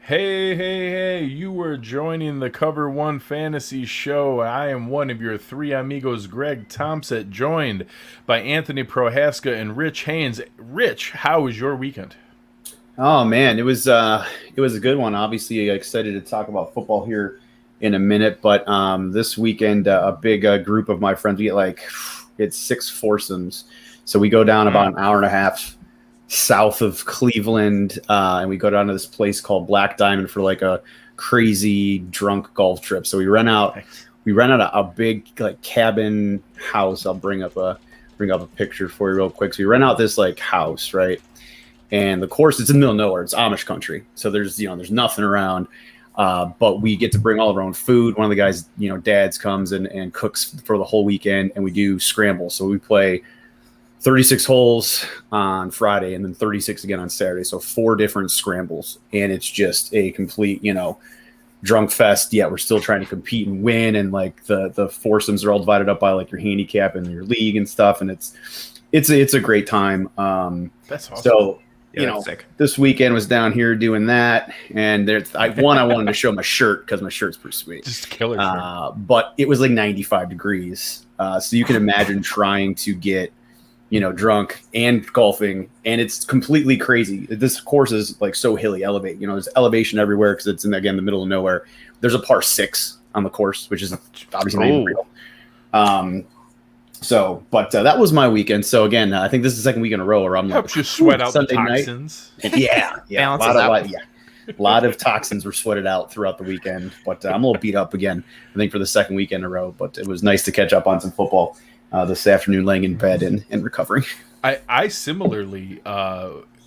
Hey, you were joining the Cover One Fantasy Show. I am one of your three amigos, Greg Tompsett, joined by Anthony Prohaska and Rich Haynes. Rich, how was your weekend? Oh man, it was a good one. Obviously, excited to talk about football here in a minute, but this weekend a big group of my friends, it's six foursomes, so we go down about an hour and a half south of Cleveland, and we go down to this place called Black Diamond for like a crazy drunk golf trip. So we rent out a big like cabin house. I'll bring up a picture for you real quick. So we rent out this like house, right? And the course it's in the middle of nowhere. It's Amish country, so there's nothing around. But we get to bring all of our own food. One of the guys, dads comes and cooks for the whole weekend, and we do scrambles. So we play 36 holes on Friday and then 36 again on Saturday. So four different scrambles, and it's just a complete, drunk fest. Yet we're still trying to compete and win, and like the foursomes are all divided up by like your handicap and your league and stuff, and it's a great time. That's awesome. So Yeah, that's sick. this weekend was down here doing that, and I wanted to show my shirt because my shirt's pretty sweet. Just killer. But it was like 95 degrees, so you can imagine trying to get drunk and golfing, and it's completely crazy. This course is like so hilly, there's elevation everywhere because it's in again the middle of nowhere. There's a par six on the course, which is obviously not even real. But that was my weekend. So again, I think this is the second week in a row where I'm Helps you sweat out Sunday the night. toxins. Yeah, Balances out. a lot of toxins were sweated out throughout the weekend. But I'm a little beat up again, I think, for the second weekend in a row. But it was nice to catch up on some football this afternoon, laying in bed and recovering. I similarly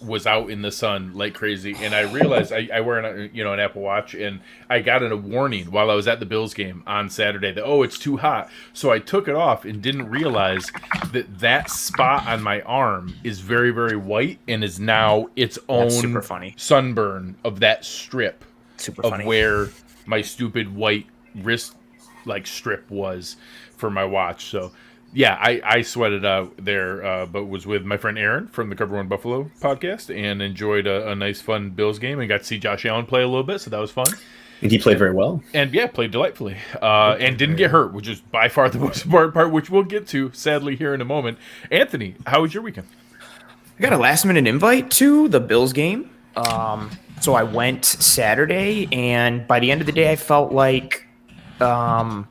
was out in the sun like crazy, and I realized I wear an Apple Watch, and I got a warning while I was at the Bills game on Saturday that it's too hot. So I took it off and didn't realize that spot on my arm is very, very white and is now its own super funny. sunburn of that strip Super of funny. where my stupid white wrist like strip was for my watch. So yeah, I sweated out there, but was with my friend Aaron from the Cover One Buffalo podcast and enjoyed a nice, fun Bills game and got to see Josh Allen play a little bit, so that was fun. And he played very well. And yeah, played delightfully, and didn't get hurt, which is by far the most important part, which we'll get to sadly here in a moment. Anthony, how was your weekend? I got a last minute invite to the Bills game. So I went Saturday, and by the end of the day, I felt like I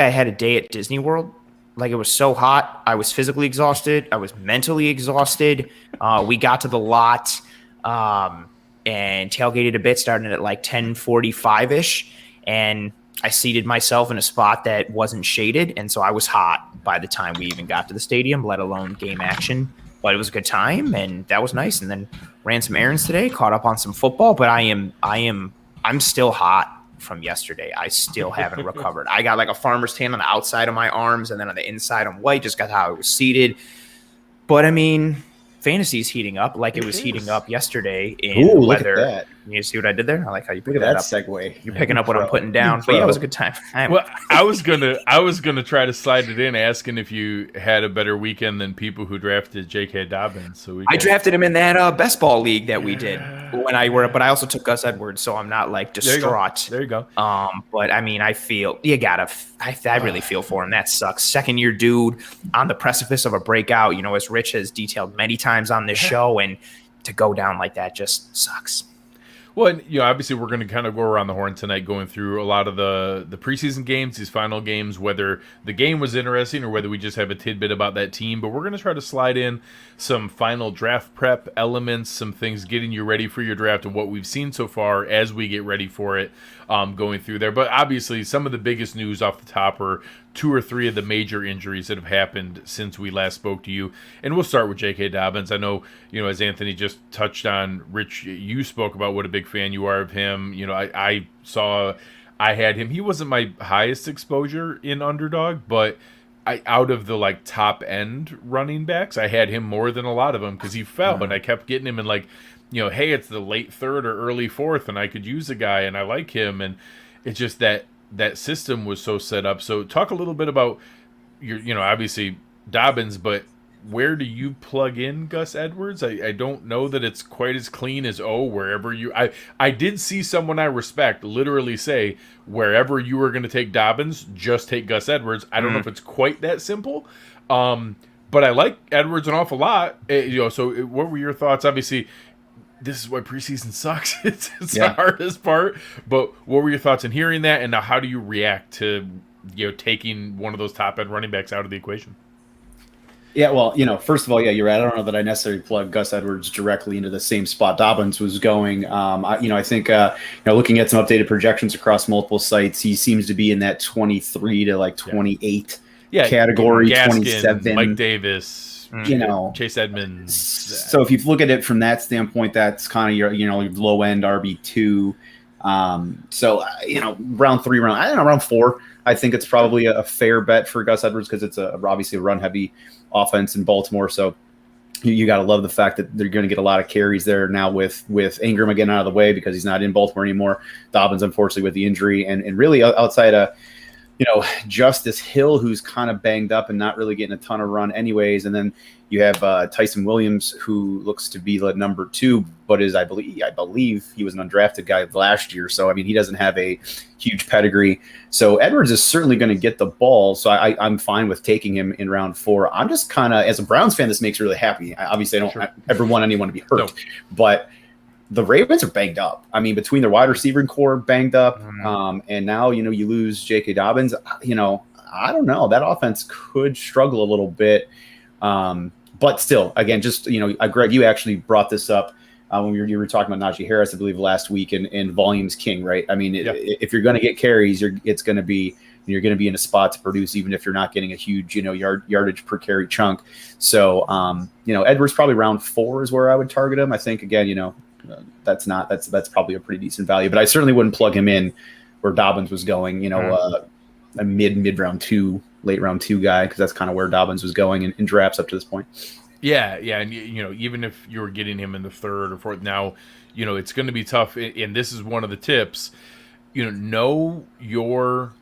had a day at Disney World. Like, it was so hot. I was physically exhausted. I was mentally exhausted. We got to the lot and tailgated a bit, starting at like 10:45-ish. And I seated myself in a spot that wasn't shaded. And so I was hot by the time we even got to the stadium, let alone game action. But it was a good time, and that was nice. And then ran some errands today, caught up on some football. But I'm still hot from yesterday. I still haven't recovered. I got like a farmer's tan on the outside of my arms, and then on the inside I'm white, just got how I was seated. But I mean, fantasy's heating up like it was heating up yesterday in Ooh, the look at weather. that. You see what I did there? I like how you Look picked at that that up. segue. You're picking up what I'm putting down. You But yeah, it pro. was a good time. Well, I was gonna try to slide it in, asking if you had a better weekend than people who drafted J.K. Dobbins. So I drafted him in that best ball league that we did but I also took Gus Edwards, so I'm not like distraught. There you go. But I mean, I really feel for him. That sucks. Second year dude on the precipice of a breakout, as Rich has detailed many times on this show, and to go down like that just sucks. Well, and, obviously we're going to kind of go around the horn tonight, going through a lot of the preseason games, these final games, whether the game was interesting or whether we just have a tidbit about that team. But we're going to try to slide in some final draft prep elements, some things getting you ready for your draft and what we've seen so far as we get ready for it, going through there. But obviously some of the biggest news off the top are two or three of the major injuries that have happened since we last spoke to you. And we'll start with J.K. Dobbins. I know, as Anthony just touched on, Rich, you spoke about what a big fan you are of him. I had him. He wasn't my highest exposure in Underdog, but out of the like top end running backs, I had him more than a lot of them because he fell, and I kept getting him in like, hey, it's the late third or early fourth, and I could use a guy, and I like him, and it's just that system was so set up. So talk a little bit about your, obviously Dobbins, but where do you plug in Gus Edwards? I don't know that it's quite as clean as wherever you. I did see someone I respect literally say wherever you were going to take Dobbins, just take Gus Edwards. I don't know if it's quite that simple, but I like Edwards an awful lot. So what were your thoughts? Obviously, this is why preseason sucks. It's the hardest part. But what were your thoughts in hearing that, and now how do you react to taking one of those top end running backs out of the equation? Yeah, well, first of all, you're right. I don't know that I necessarily plug Gus Edwards directly into the same spot Dobbins was going. I think looking at some updated projections across multiple sites, he seems to be in that 23 to 28 category. Gaskin, 27, Mike Davis, Chase Edmonds. So if you look at it from that standpoint, that's kind of your low end RB2. Round 4. I think it's probably a fair bet for Gus Edwards because it's obviously a run-heavy offense in Baltimore. So you got to love the fact that they're going to get a lot of carries there now with Ingram again out of the way because he's not in Baltimore anymore. Dobbins, unfortunately, with the injury. And really outside of, Justice Hill, who's kind of banged up and not really getting a ton of run anyways. And then you have Tyson Williams, who looks to be the number 2, but I believe he was an undrafted guy last year. So, he doesn't have a huge pedigree. So Edwards is certainly going to get the ball. So I'm fine with taking him in round 4. I'm just kind of, as a Browns fan, this makes me really happy. Obviously, I don't ever want anyone to be hurt, but the Ravens are banged up. Between their wide receiving core banged up, and now, you lose J.K. Dobbins. I don't know. That offense could struggle a little bit. But still, again, just, Greg, you actually brought this up when you were talking about Najee Harris, I believe, last week, and volume's king, right? If you're going to get carries, you're going to be in a spot to produce, even if you're not getting a huge, yardage per carry chunk. So, Edwards probably round 4 is where I would target him. I think, again, that's probably a pretty decent value, but I certainly wouldn't plug him in where Dobbins was going, a mid round 2, late round 2 guy, because that's kind of where Dobbins was going in drafts up to this point. Yeah, and even if you were getting him in the 3rd or 4th, now it's going to be tough. And this is one of the tips. Know your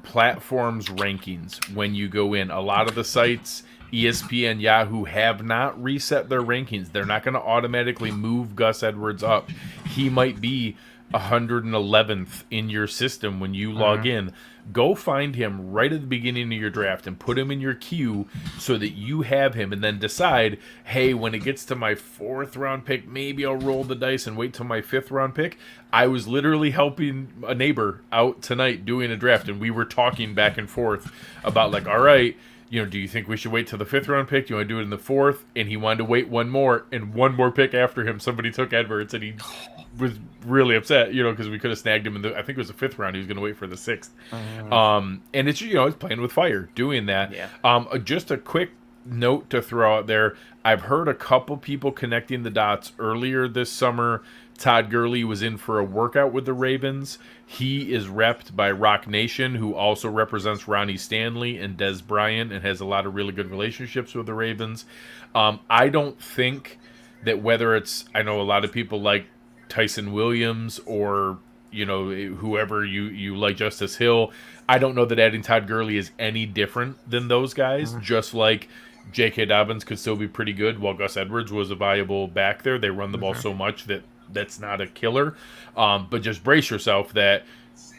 platform's rankings when you go in. A lot of the sites, ESPN, Yahoo, have not reset their rankings. They're not going to automatically move Gus Edwards up. He might be 111th in your system when you log in. Go find him right at the beginning of your draft and put him in your queue so that you have him, and then decide, hey, when it gets to my 4th round pick, maybe I'll roll the dice and wait till my 5th round pick. I was literally helping a neighbor out tonight doing a draft, and we were talking back and forth about all right, do you think we should wait till the 5th round pick? Do you want to do it in the 4th? And he wanted to wait one more pick after him. Somebody took Edwards, and he was really upset, because we could have snagged him in I think it was the 5th round. He was going to wait for the 6th. And it's, it's playing with fire doing that. Yeah. Just a quick note to throw out there. I've heard a couple people connecting the dots earlier this summer. Todd Gurley was in for a workout with the Ravens. He is repped by Rock Nation, who also represents Ronnie Stanley and Des Bryant and has a lot of really good relationships with the Ravens. I don't think that whether it's, I know a lot of people like Tyson Williams or, whoever you like, Justice Hill. I don't know that adding Todd Gurley is any different than those guys, just like J.K. Dobbins could still be pretty good while Gus Edwards was a viable back there. They run the ball so much that's not a killer. But just brace yourself that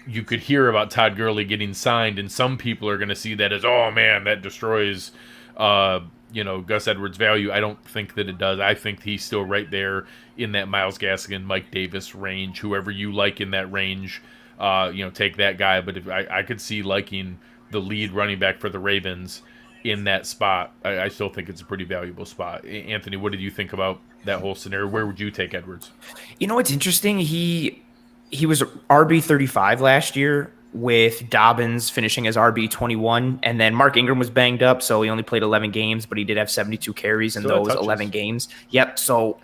you could hear about Todd Gurley getting signed, and some people are going to see that as, oh, man, that destroys Gus Edwards' value. I don't think that it does. I think he's still right there in that Myles Gaskin, Mike Davis range. Whoever you like in that range, take that guy. But if I could see liking the lead running back for the Ravens in that spot, I still think it's a pretty valuable spot. Anthony, what did you think about that whole scenario? Where would you take Edwards? It's interesting. He was RB 35 last year, with Dobbins finishing as RB 21, and then Mark Ingram was banged up, so he only played 11 games, but he did have 72 carries in those 11 games. Yep. So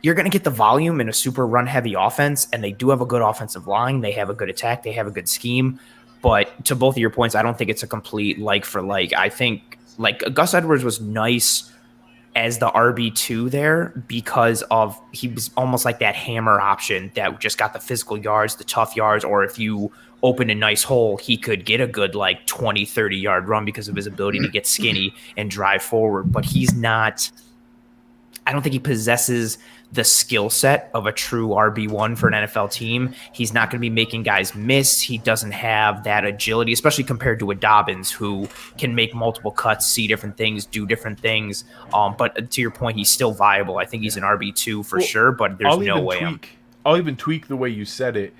you're going to get the volume in a super run-heavy offense, and they do have a good offensive line. They have a good attack. They have a good scheme. But to both of your points, I don't think it's a complete like for like. I think Gus Edwards was nice as the RB2 there because of he was almost like that hammer option that just got the physical yards, the tough yards, or if you open a nice hole, he could get a good like 20, 30-yard run because of his ability to get skinny and drive forward. But he's not – I don't think he possesses the skill set of a true RB1 for an NFL team. He's not going to be making guys miss. He doesn't have that agility, especially compared to a Dobbins who can make multiple cuts, see different things, do different things. But to your point, he's still viable. I think he's an RB2 for sure, but there's no way. I'll even tweak the way you said it.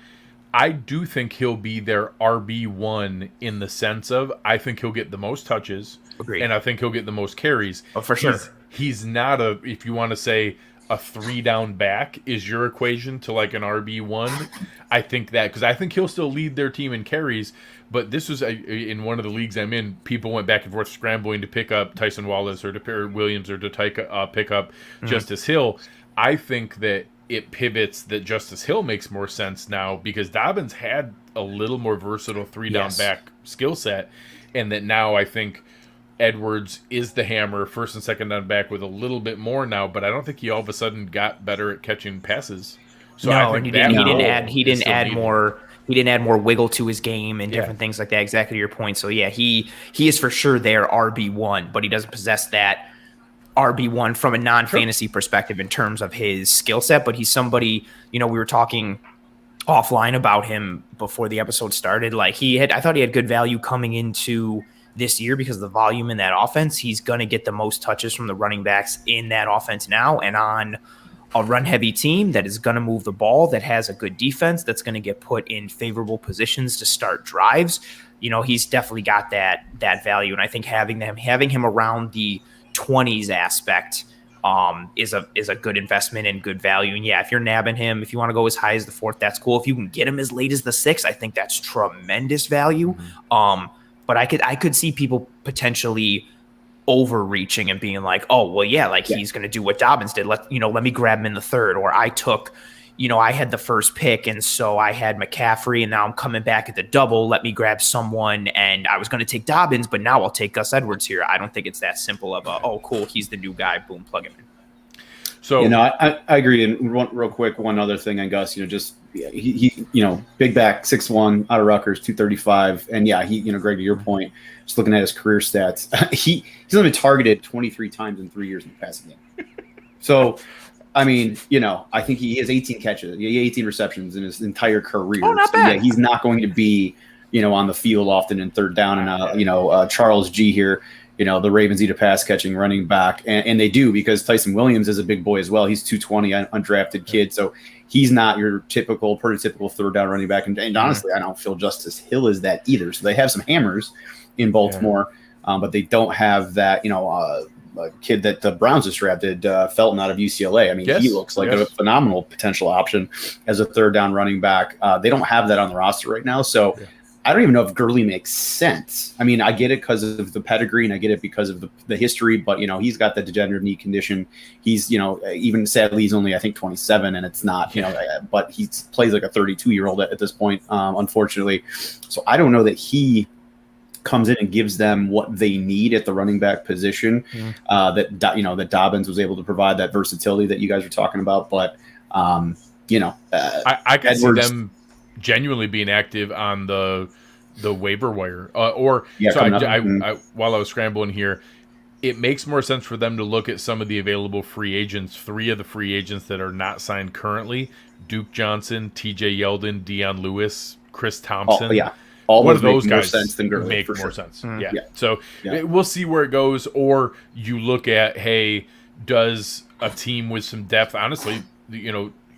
I do think he'll be their RB1 in the sense of I think he'll get the most touches. Agreed. And I think he'll get the most carries. Oh, for sure. He's not a, if you want to say, a 3-down back is your equation to like an RB1. I think that because I think he'll still lead their team in carries. But this was in one of the leagues I'm in. People went back and forth scrambling to pick up Tyson Wallace or to pick Williams or to pick up Justice Hill. I think that it pivots that Justice Hill makes more sense now because Dobbins had a little more versatile 3-down back skill set, and that now I think Edwards is the hammer, first and second down back with a little bit more now, but I don't think he all of a sudden got better at catching passes. So no, I think he didn't add more wiggle to his game and different things like that. Exactly your point. So yeah, he is for sure their RB1, but he doesn't possess that RB1 from a non-fantasy perspective in terms of his skill set. But he's somebody, we were talking offline about him before the episode started. Like I thought he had good value coming into this year because of the volume in that offense. He's going to get the most touches from the running backs in that offense now, and on a run-heavy team that is going to move the ball, that has a good defense, that's going to get put in favorable positions to start drives. He's definitely got that value, and I think having him around the 20s aspect is a good investment and good value. And yeah, if you're nabbing him, if you want to go as high as the 4th, that's cool. If you can get him as late as the 6th, I think that's tremendous value. But I could see people potentially overreaching and being like, oh, well, yeah, he's going to do what Dobbins did. Let me grab him in the 3rd. Or I took, I had the first pick, and so I had McCaffrey, and now I'm coming back at the double. Let me grab someone, and I was going to take Dobbins, but now I'll take Gus Edwards here. I don't think it's that simple of oh, cool, he's the new guy. Boom, plug him in. So I agree. And real quick, one other thing on Gus, he big back, 6'1", out of Rutgers, 235, and yeah, he, Greg, to your point, just looking at his career stats, he's only been targeted 23 times in 3 years in the passing game. So, I mean, I think he has 18 catches, 18 receptions in his entire career. Oh, not bad. Yeah, he's not going to be, on the field often in 3rd down, and Charles G here. The Ravens need a pass-catching running back, and they do because Tyson Williams is a big boy as well. He's 220, undrafted kid, so he's not your prototypical 3rd-down running back. And honestly, I don't feel Justice Hill is that either. So they have some hammers in Baltimore, but they don't have that, a kid that the Browns just drafted, Felton out of UCLA. I mean, he looks like a phenomenal potential option as a 3rd-down running back. They don't have that on the roster right now, so I don't even know if Gurley makes sense. I mean, I get it because of the pedigree and I get it because of the history, but, he's got the degenerative knee condition. He's, even sadly, he's only, I think, 27, and it's not, but he plays like a 32-year-old at this point, unfortunately. So I don't know that he comes in and gives them what they need at the running back position, that Dobbins was able to provide that versatility that you guys were talking about. But, I can see them genuinely being active on the waiver wire, while I was scrambling here, it makes more sense for them to look at some of the available free agents. 3 of the free agents that are not signed currently: Duke Johnson, T.J. Yeldon, Dion Lewis, Chris Thompson. All of those guys sense than Gurley, make more sure. sense. So we'll see where it goes. Or you look at, hey, does a team with some depth, honestly,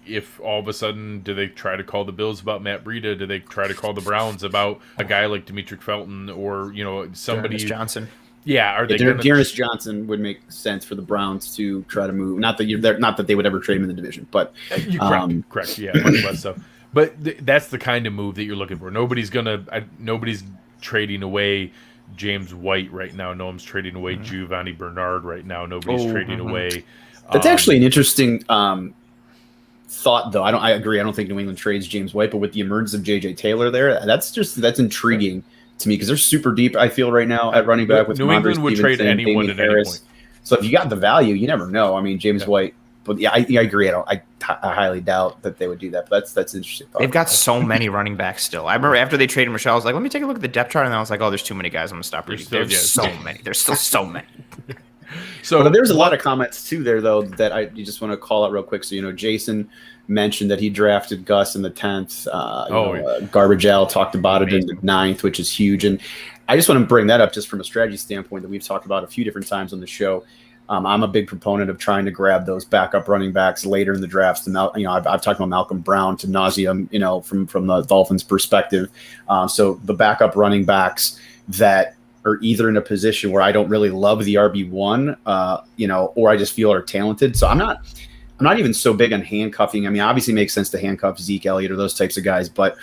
if all of a sudden, do they try to call the Bills about Matt Breida? Do they try to call the Browns about a guy like Demetric Felton or, somebody? Dearness Johnson. Yeah. Are they Dearness Johnson would make sense for the Browns to try to move. Not that they would ever trade him in the division, but correct. Yeah. Much less so. But that's the kind of move that you're looking for. Nobody's trading away James White right now. No one's trading away Giovanni Bernard right now. Nobody's trading away. That's actually an interesting thought, though. I agree. I don't think New England trades James White, but with the emergence of J.J. Taylor there, that's intriguing to me because they're super deep, I feel, right now at running back with New England would trade anyone at any point. So if you got the value, you never know. I mean, James White, but I agree. I highly doubt that they would do that. But that's interesting. They've got so many running backs still. I remember after they traded Michelle, I was like, let me take a look at the depth chart, and I was like, oh, there's too many guys. I'm gonna stop reading. There's so many. There's still so many. So there's a lot of comments too there though that you just want to call out real quick. So Jason mentioned that he drafted Gus in the 10th. Garbage Al talked about it in the 9th, which is huge. And I just want to bring that up just from a strategy standpoint that we've talked about a few different times on the show. I'm a big proponent of trying to grab those backup running backs later in the drafts. And I've talked about Malcolm Brown to nauseum, from the Dolphins' perspective. So the backup running backs that are either in a position where I don't really love the RB1, or I just feel are talented. So I'm not even so big on handcuffing. I mean, obviously it makes sense to handcuff Zeke Elliott or those types of guys, but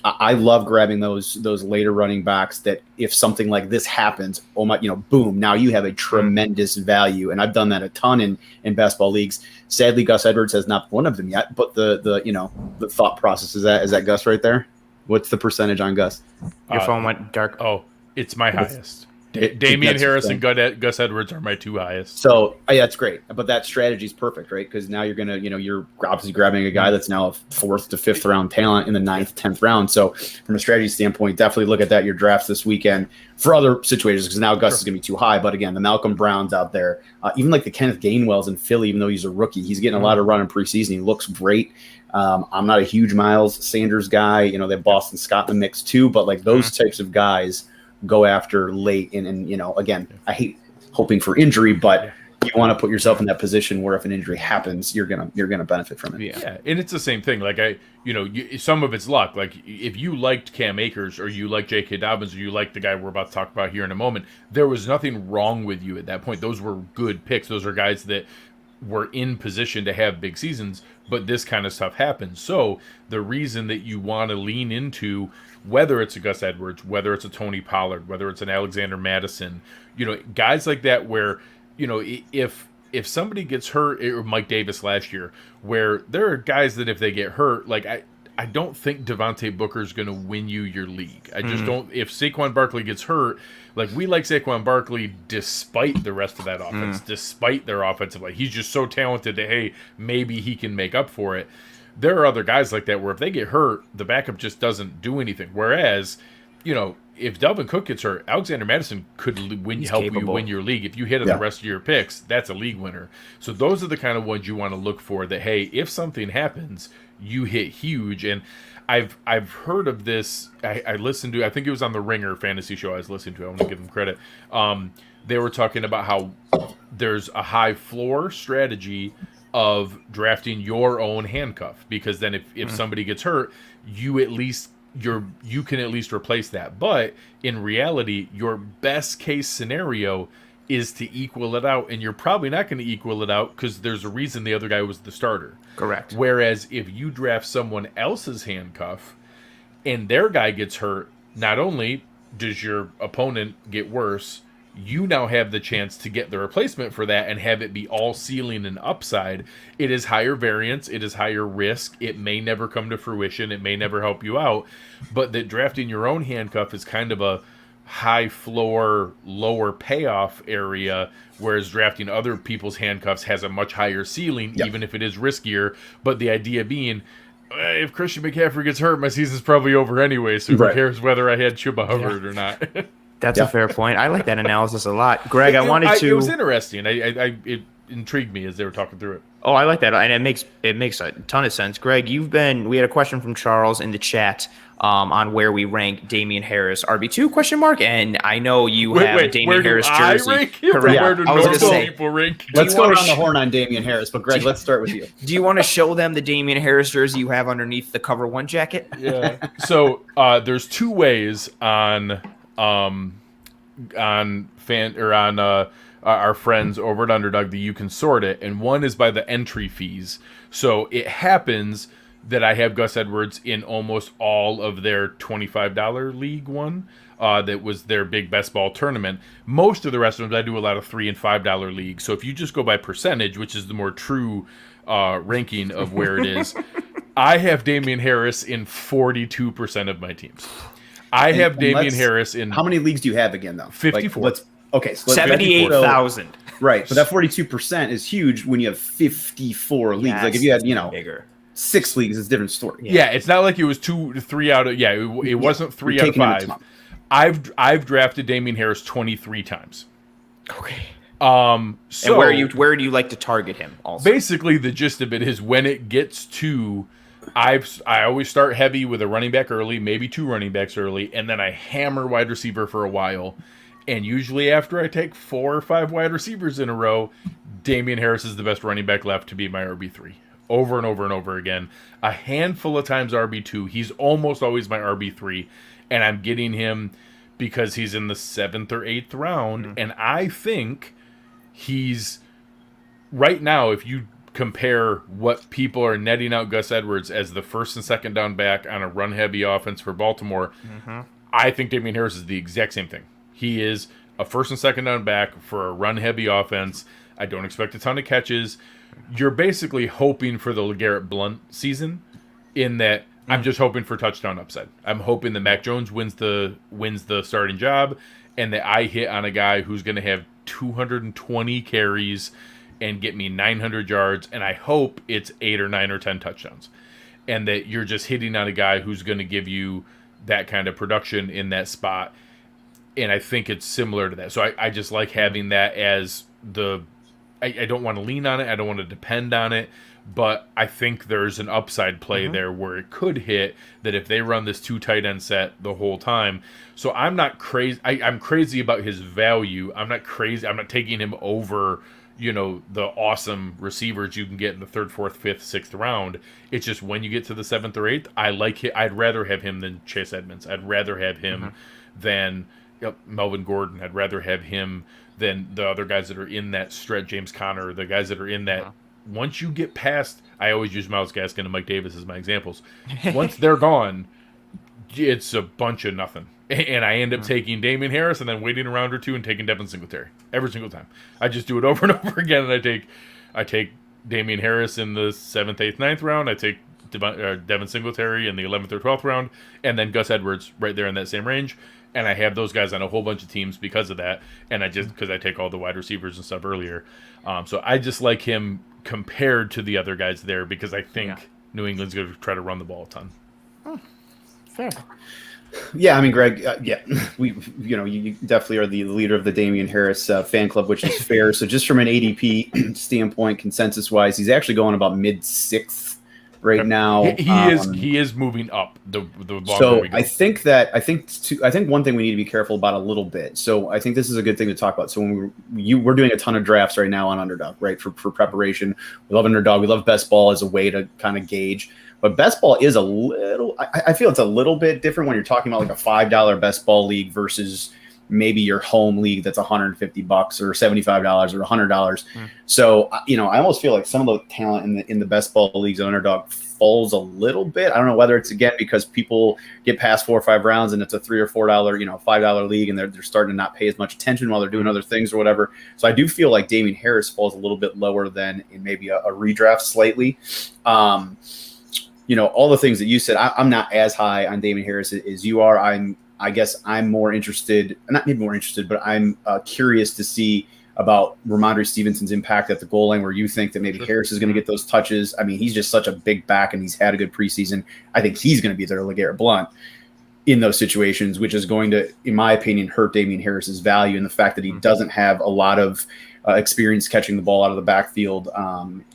I love grabbing those later running backs that if something like this happens, boom, now you have a tremendous value. And I've done that a ton in basketball leagues. Sadly, Gus Edwards has not one of them yet, but the thought process is that Gus right there. What's the percentage on Gus? Your phone went dark. Oh, it's my highest. Damien Harris and Gus Edwards are my 2 highest. So that's great, but that strategy is perfect, right? Because now you're obviously grabbing a guy that's now a 4th to 5th round talent in the 9th, 10th round. So from a strategy standpoint, definitely look at that your drafts this weekend for other situations because now Gus is going to be too high. But again, the Malcolm Browns out there, even like the Kenneth Gainwells in Philly, even though he's a rookie, he's getting a lot of run in preseason. He looks great. I'm not a huge Miles Sanders guy. They have Boston Scott in the mix too, but like those types of guys go after late and again, I hate hoping for injury, but you want to put yourself in that position where if an injury happens, you're gonna benefit from it. Yeah, and it's the same thing. Like some of it's luck. Like if you liked Cam Akers or you like J.K. Dobbins or you like the guy we're about to talk about here in a moment, there was nothing wrong with you at that point. Those were good picks. Those are guys that were in position to have big seasons, but this kind of stuff happens. So the reason that you want to lean into whether it's a Gus Edwards, whether it's a Tony Pollard, whether it's an Alexander Madison, guys like that where, if somebody gets hurt, or Mike Davis last year, where there are guys that if they get hurt, like I don't think Devontae Booker is going to win you your league. I just don't. If Saquon Barkley gets hurt, like we like Saquon Barkley despite the rest of that offense, despite their offensive line. He's just so talented that, hey, maybe he can make up for it. There are other guys like that where if they get hurt, the backup just doesn't do anything. Whereas, if Dalvin Cook gets hurt, Alexander Madison could help you win your league. If you hit on the rest of your picks, that's a league winner. So those are the kind of ones you want to look for that, hey, if something happens, you hit huge. And I've heard of this. I listened to, I think it was on the Ringer fantasy show I was listening to. I want to give them credit. They were talking about how there's a high floor strategy of drafting your own handcuff, because then if somebody gets hurt, you can at least replace that. But in reality, your best case scenario is to equal it out, and you're probably not going to equal it out because there's a reason the other guy was the starter. Correct. Whereas if you draft someone else's handcuff and their guy gets hurt, not only does your opponent get worse, you now have the chance to get the replacement for that and have it be all ceiling and upside. It is higher variance. It is higher risk. It may never come to fruition. It may never help you out. But that drafting your own handcuff is kind of a high floor, lower payoff area, whereas drafting other people's handcuffs has a much higher ceiling, even if it is riskier. But the idea being, if Christian McCaffrey gets hurt, my season's probably over anyway, so who cares whether I had Chuba Hubbard or not? That's a fair point. I like that analysis a lot. Greg, I wanted to... It was interesting. It intrigued me as they were talking through it. Oh, I like that. And it makes a ton of sense. Greg, we had a question from Charles in the chat on where we rank Damien Harris RB2 ? And I know you have a Damien Harris jersey. I rank him? Correct. Where do people rank him? Let's go around the horn on Damien Harris, but Greg, let's start with you. Do you want to show them the Damien Harris jersey you have underneath the cover 1 jacket? Yeah. So there's 2 ways on our friends over at Underdog that you can sort it, and one is by the entry fees. So it happens that I have Gus Edwards in almost all of their $25 league one. That was their big best ball tournament. Most of the rest of them, I do a lot of $3 and $5 leagues. So if you just go by percentage, which is the more true ranking of where it is, I have Damien Harris in 42% of my teams. I have Damien Harris in... How many leagues do you have again, though? 54. okay, so 78,000. Right, but that 42% is huge when you have 54 leagues. Yes, like if you had, bigger. 6 leagues, it's a different story. Yeah, it's not like it was 2 to 3 out of it wasn't 3 out of 5. I've drafted Damien Harris 23 times. Okay. So and where do you like to target him also? Basically the gist of it is when it gets to I always start heavy with a running back early, maybe 2 running backs early, and then I hammer wide receiver for a while. And usually after I take 4 or 5 wide receivers in a row, Damien Harris is the best running back left to be my RB3. Over and over and over again. A handful of times RB2. He's almost always my RB3. And I'm getting him because he's in the 7th or 8th round. And I think he's, right now, if you compare what people are netting out Gus Edwards as the first and second down back on a run-heavy offense for Baltimore, I think Damien Harris is the exact same thing. He is a first and second down back for a run-heavy offense. I don't expect a ton of catches. You're basically hoping for the LeGarrette Blount season in that I'm just hoping for touchdown upside. I'm hoping that Mac Jones wins the starting job and that I hit on a guy who's going to have 220 carries and get me 900 yards, and I hope it's 8 or 9 or 10 touchdowns. And that you're just hitting on a guy who's going to give you that kind of production in that spot. And I think it's similar to that. So I just like having that as I don't want to lean on it. I don't want to depend on it. But I think there's an upside play there where it could hit that if they run this 2 tight end set the whole time. So I'm not crazy. I'm crazy about his value. I'm not crazy. I'm not taking him over, the awesome receivers you can get in the 3rd, 4th, 5th, 6th round. It's just when you get to the 7th or 8th, I like it. I'd rather have him than Chase Edmonds. I'd rather have him than Melvin Gordon. I'd rather have him than the other guys that are in that stretch, James Conner, the guys that are in that. Once you get past, I always use Myles Gaskin and Mike Davis as my examples. Once they're gone, it's a bunch of nothing. And I end up taking Damien Harris and then waiting a round or 2 and taking Devin Singletary every single time. I just do it over and over again, and I take Damien Harris in the 7th, 8th, 9th round. I take Devin Singletary in the 11th or 12th round, and then Gus Edwards right there in that same range. And I have those guys on a whole bunch of teams because of that, and because I take all the wide receivers and stuff earlier. So I just like him compared to the other guys there because I think New England's going to try to run the ball a ton. Fair. Yeah, I mean, Greg, you definitely are the leader of the Damien Harris fan club, which is fair. So just from an ADP standpoint, consensus-wise, he's actually going about mid-6th right now. He is moving up the longer so we go. I think one thing we need to be careful about a little bit. So I think this is a good thing to talk about. So when we're doing a ton of drafts right now on Underdog, right, for preparation. We love Underdog. We love Best Ball as a way to kind of gauge. But Best Ball is a little – I feel it's a little bit different when you're talking about like a $5 Best Ball league versus maybe your home league that's $150 or $75 or $100. So, I almost feel like some of the talent in the Best Ball leagues on Underdog falls a little bit. I don't know whether it's, again, because people get past 4 or 5 rounds and it's a $3 or $4, $5 league and they're starting to not pay as much attention while they're doing other things or whatever. So I do feel like Damien Harris falls a little bit lower than in maybe a redraft slightly. All the things that you said, I'm not as high on Damien Harris as you are. I guess I'm more interested, not maybe more interested, but I'm curious to see about Ramondre Stevenson's impact at the goal line, where you think that maybe Harris is going to get those touches. I mean, he's just such a big back and he's had a good preseason. I think he's going to be their LeGarrette Blount in those situations, which is going to, in my opinion, hurt Damien Harris's value, and the fact that he doesn't have a lot of experience catching the ball out of the backfield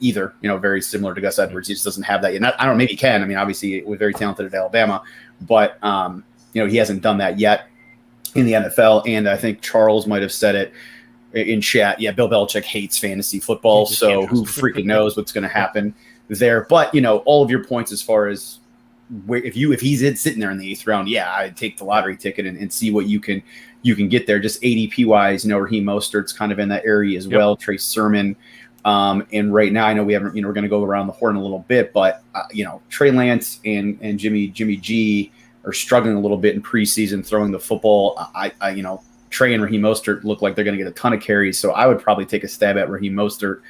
either, very similar to Gus Edwards. He just doesn't have that yet. I don't know, maybe he can. I mean, obviously he was very talented at Alabama, but he hasn't done that yet in the NFL. And I think Charles might have said it in chat. Yeah, Bill Belichick hates fantasy football, so who freaking knows what's going to happen there. But, all of your points as far as if he's sitting there in the 8th round, I'd take the lottery ticket and see what you can get there. Just ADP wise, Raheem Mostert's kind of in that area as well. Trey Sermon. And right now, I know we haven't, we're going to go around the horn a little bit, but Trey Lance and Jimmy G are struggling a little bit in preseason throwing the football. Trey and Raheem Mostert look like they're going to get a ton of carries, so I would probably take a stab at Raheem Mostert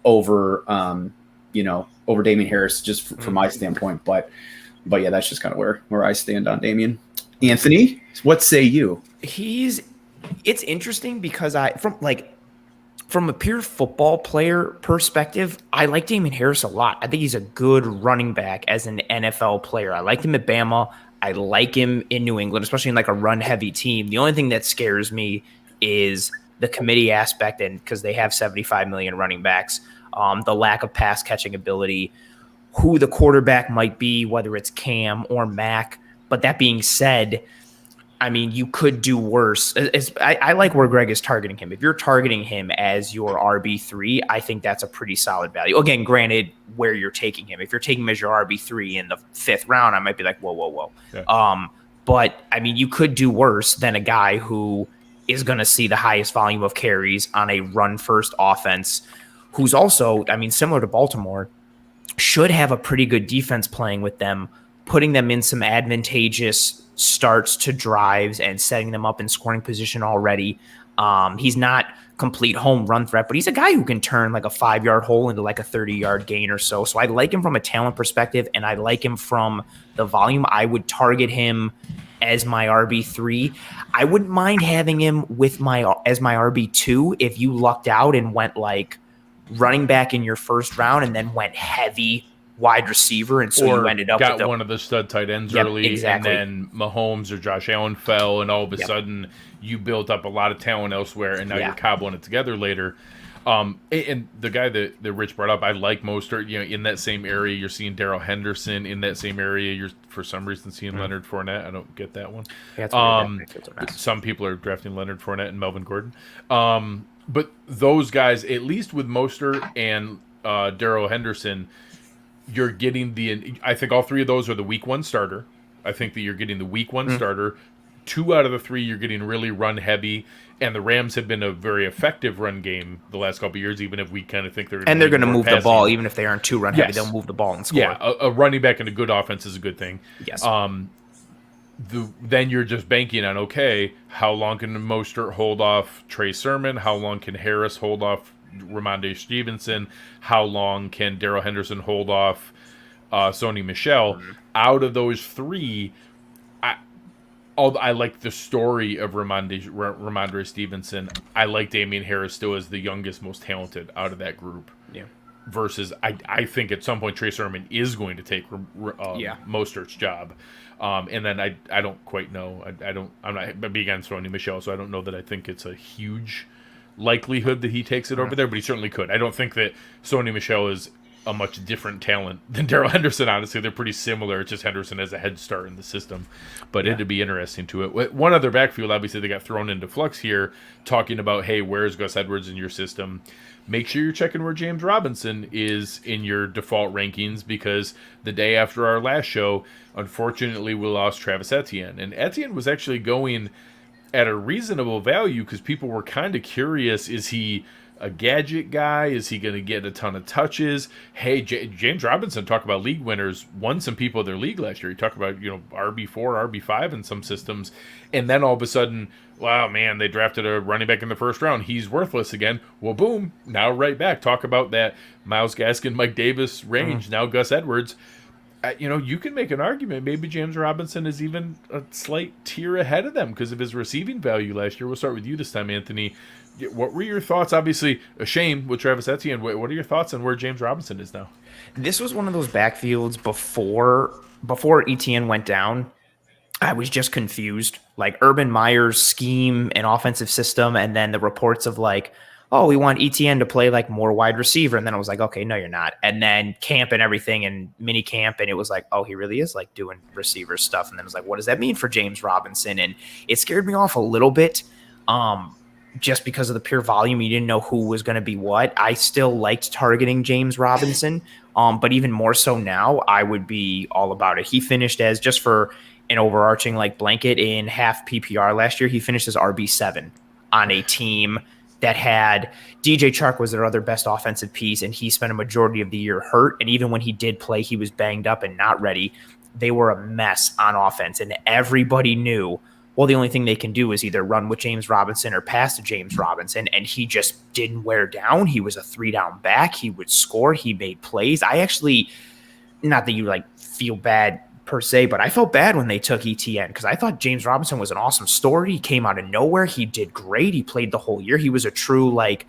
over Damien Harris just from my standpoint. But that's just kind of where I stand on Damien. Anthony, what say you? He's It's interesting because from a pure football player perspective, I like Damien Harris a lot. I think he's a good running back as an NFL player. I liked him at Bama. I like him in New England, especially in like a run-heavy team. The only thing that scares me is the committee aspect, and because they have 75 million running backs, the lack of pass-catching ability, who the quarterback might be, whether it's Cam or Mac. But that being said, I mean, you could do worse. I like where Greg is targeting him. If you're targeting him as your RB3, I think that's a pretty solid value. Again, granted, where you're taking him. If you're taking him as your RB3 in the 5th round, I might be like, whoa. Yeah. But, I mean, you could do worse than a guy who is going to see the highest volume of carries on a run-first offense, who's also, I mean, similar to Baltimore, should have a pretty good defense playing with them, putting them in some advantageous starts to drives and setting them up in scoring position already. He's not complete home run threat, but he's a guy who can turn like a 5-yard hole into like a 30-yard gain or so. So I like him from a talent perspective, and I like him from the volume. I would target him as my RB3. I wouldn't mind having him as my RB2 if you lucked out and went like running back in your 1st round and then went heavy wide receiver, and so you ended up got with one of the stud tight ends early, exactly. And then Mahomes or Josh Allen fell, and all of a sudden you built up a lot of talent elsewhere, and now you're cobbling it together later. And the guy that Rich brought up, I like Mostert. You know, in that same area, you're seeing Darrell Henderson. In that same area, you're for some reason seeing Leonard Fournette. I don't get that one. Some people are drafting Leonard Fournette and Melvin Gordon. But those guys, at least with Mostert and Darrell Henderson, you're getting I think all 3 of those are the week 1 starter. I think that you're getting the week 1 starter. 2 out of the 3 you're getting really run heavy, and the Rams have been a very effective run game the last couple of years, even if we kind of think they're going to move the ball. Even if they aren't too run heavy, they'll move the ball and score. Yeah, a running back in a good offense is a good thing. Yes. Then you're just banking on, okay, how long can Mostert hold off Trey Sermon? How long can Harris hold off Ramondre Stevenson? How long can Darrell Henderson hold off Sony Michel? Out of those 3, I like the story of Ramondre Stevenson. I like Damien Harris still as the youngest, most talented out of that group. Yeah. Versus, I think at some point Trey Sermon is going to take Mostert's job. And then I don't quite know. I'm not big on Sony Michel, so I don't know that I think it's a huge likelihood that he takes it over there, but he certainly could. I don't think that Sony Michel is a much different talent than Darrell Henderson, honestly. They're pretty similar. It's just Henderson has a head start in the system. But it'd be interesting to it. One other backfield, obviously, they got thrown into flux here, talking about, hey, where's Gus Edwards in your system? Make sure you're checking where James Robinson is in your default rankings, because the day after our last show, unfortunately, we lost Travis Etienne. And Etienne was actually going at a reasonable value because people were kind of curious, is he a gadget guy? Is he going to get a ton of touches? Hey, James Robinson, talk about league winners, won some people in their league last year. He talked about, RB4, RB5 in some systems. And then all of a sudden, wow, man, they drafted a running back in the 1st round. He's worthless again. Well, boom, now right back. Talk about that Myles Gaskin, Mike Davis range. Now Gus Edwards. You can make an argument. Maybe James Robinson is even a slight tier ahead of them because of his receiving value last year. We'll start with you this time, Anthony. What were your thoughts? Obviously, a shame with Travis Etienne. What are your thoughts on where James Robinson is now? This was one of those backfields before Etienne went down. I was just confused. Like Urban Meyer's scheme and offensive system, and then the reports of like, oh, we want Etienne to play like more wide receiver. And then I was like, okay, no, you're not. And then camp and everything and mini camp. And it was like, oh, he really is like doing receiver stuff. And then I was like, what does that mean for James Robinson? And it scared me off a little bit. Just because of the pure volume, you didn't know who was going to be what. I still liked targeting James Robinson. But even more so now, I would be all about it. He finished as, just for an overarching like blanket in half PPR last year, he finished as RB7 on a team that had DJ Chark was their other best offensive piece, and he spent a majority of the year hurt. And even when he did play, he was banged up and not ready. They were a mess on offense, and everybody knew, well, the only thing they can do is either run with James Robinson or pass to James Robinson, and he just didn't wear down. He was a 3-down back. He would score. He made plays. I actually, not that you like feel bad per se, but I felt bad when they took ETN because I thought James Robinson was an awesome story. He came out of nowhere. He did great. He played the whole year. He was a true like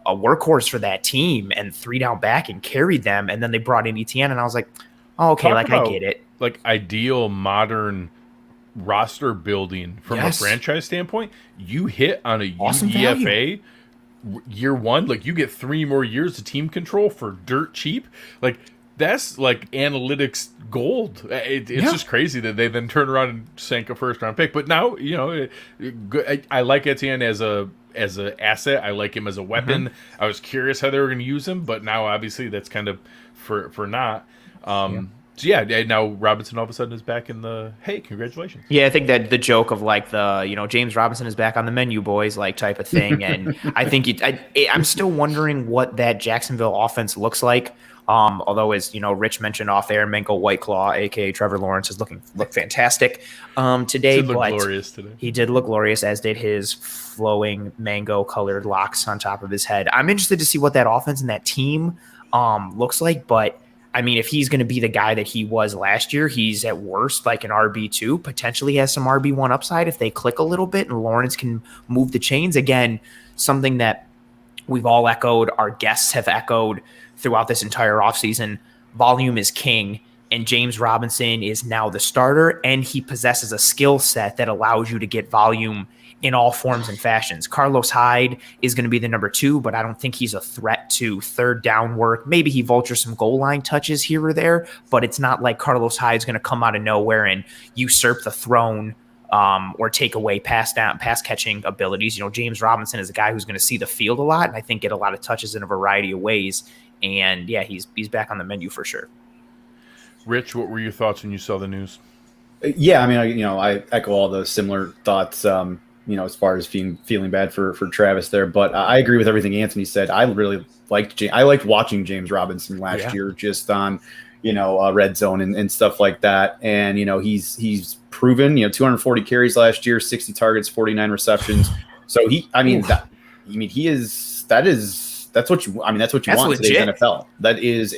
a workhorse for that team and 3-down back and carried them. And then they brought in ETN and I was like, oh, okay, like I get it. Like ideal modern roster building from a franchise standpoint. You hit on a awesome UDFA value. Year one, like you get 3 more years of team control for dirt cheap. Like that's like analytics gold. It's just crazy that they then turn around and sank a first round pick. But now, you know, I like Etienne as an asset. I like him as a weapon. I was curious how they were going to use him, but now obviously that's kind of for not. So yeah, now Robinson all of a sudden is back in the, hey, congratulations. Yeah, I think that the joke of like the, you know, James Robinson is back on the menu, boys, like type of thing. And I think I'm still wondering what that Jacksonville offense looks like. Although, as you know, Rich mentioned off air, Mango Whiteclaw, aka Trevor Lawrence, has looked fantastic today. He did look glorious today. He did look glorious, as did his flowing mango colored locks on top of his head. I'm interested to see what that offense and that team looks like, but I mean, if he's going to be the guy that he was last year, he's at worst like an RB2, potentially has some RB1 upside if they click a little bit and Lawrence can move the chains. Again, something that we've all echoed, our guests have echoed throughout this entire offseason. Volume is king, and James Robinson is now the starter, and he possesses a skill set that allows you to get volume in all forms and fashions. Carlos Hyde is going to be the number 2, but I don't think he's a threat to third down work. Maybe he vultures some goal line touches here or there, but it's not like Carlos Hyde's going to come out of nowhere and usurp the throne or take away pass catching abilities. You know, James Robinson is a guy who's going to see the field a lot and I think get a lot of touches in a variety of ways. And yeah, he's back on the menu for sure. Rich, what were your thoughts when you saw the news? Yeah, I mean, I echo all the similar thoughts. As far as feeling bad for Travis there, but I agree with everything Anthony said. I really liked watching James Robinson last year, just on, red zone and stuff like that. And, he's proven, 240 carries last year, 60 targets, 49 receptions. So that's what you want in today's NFL. That is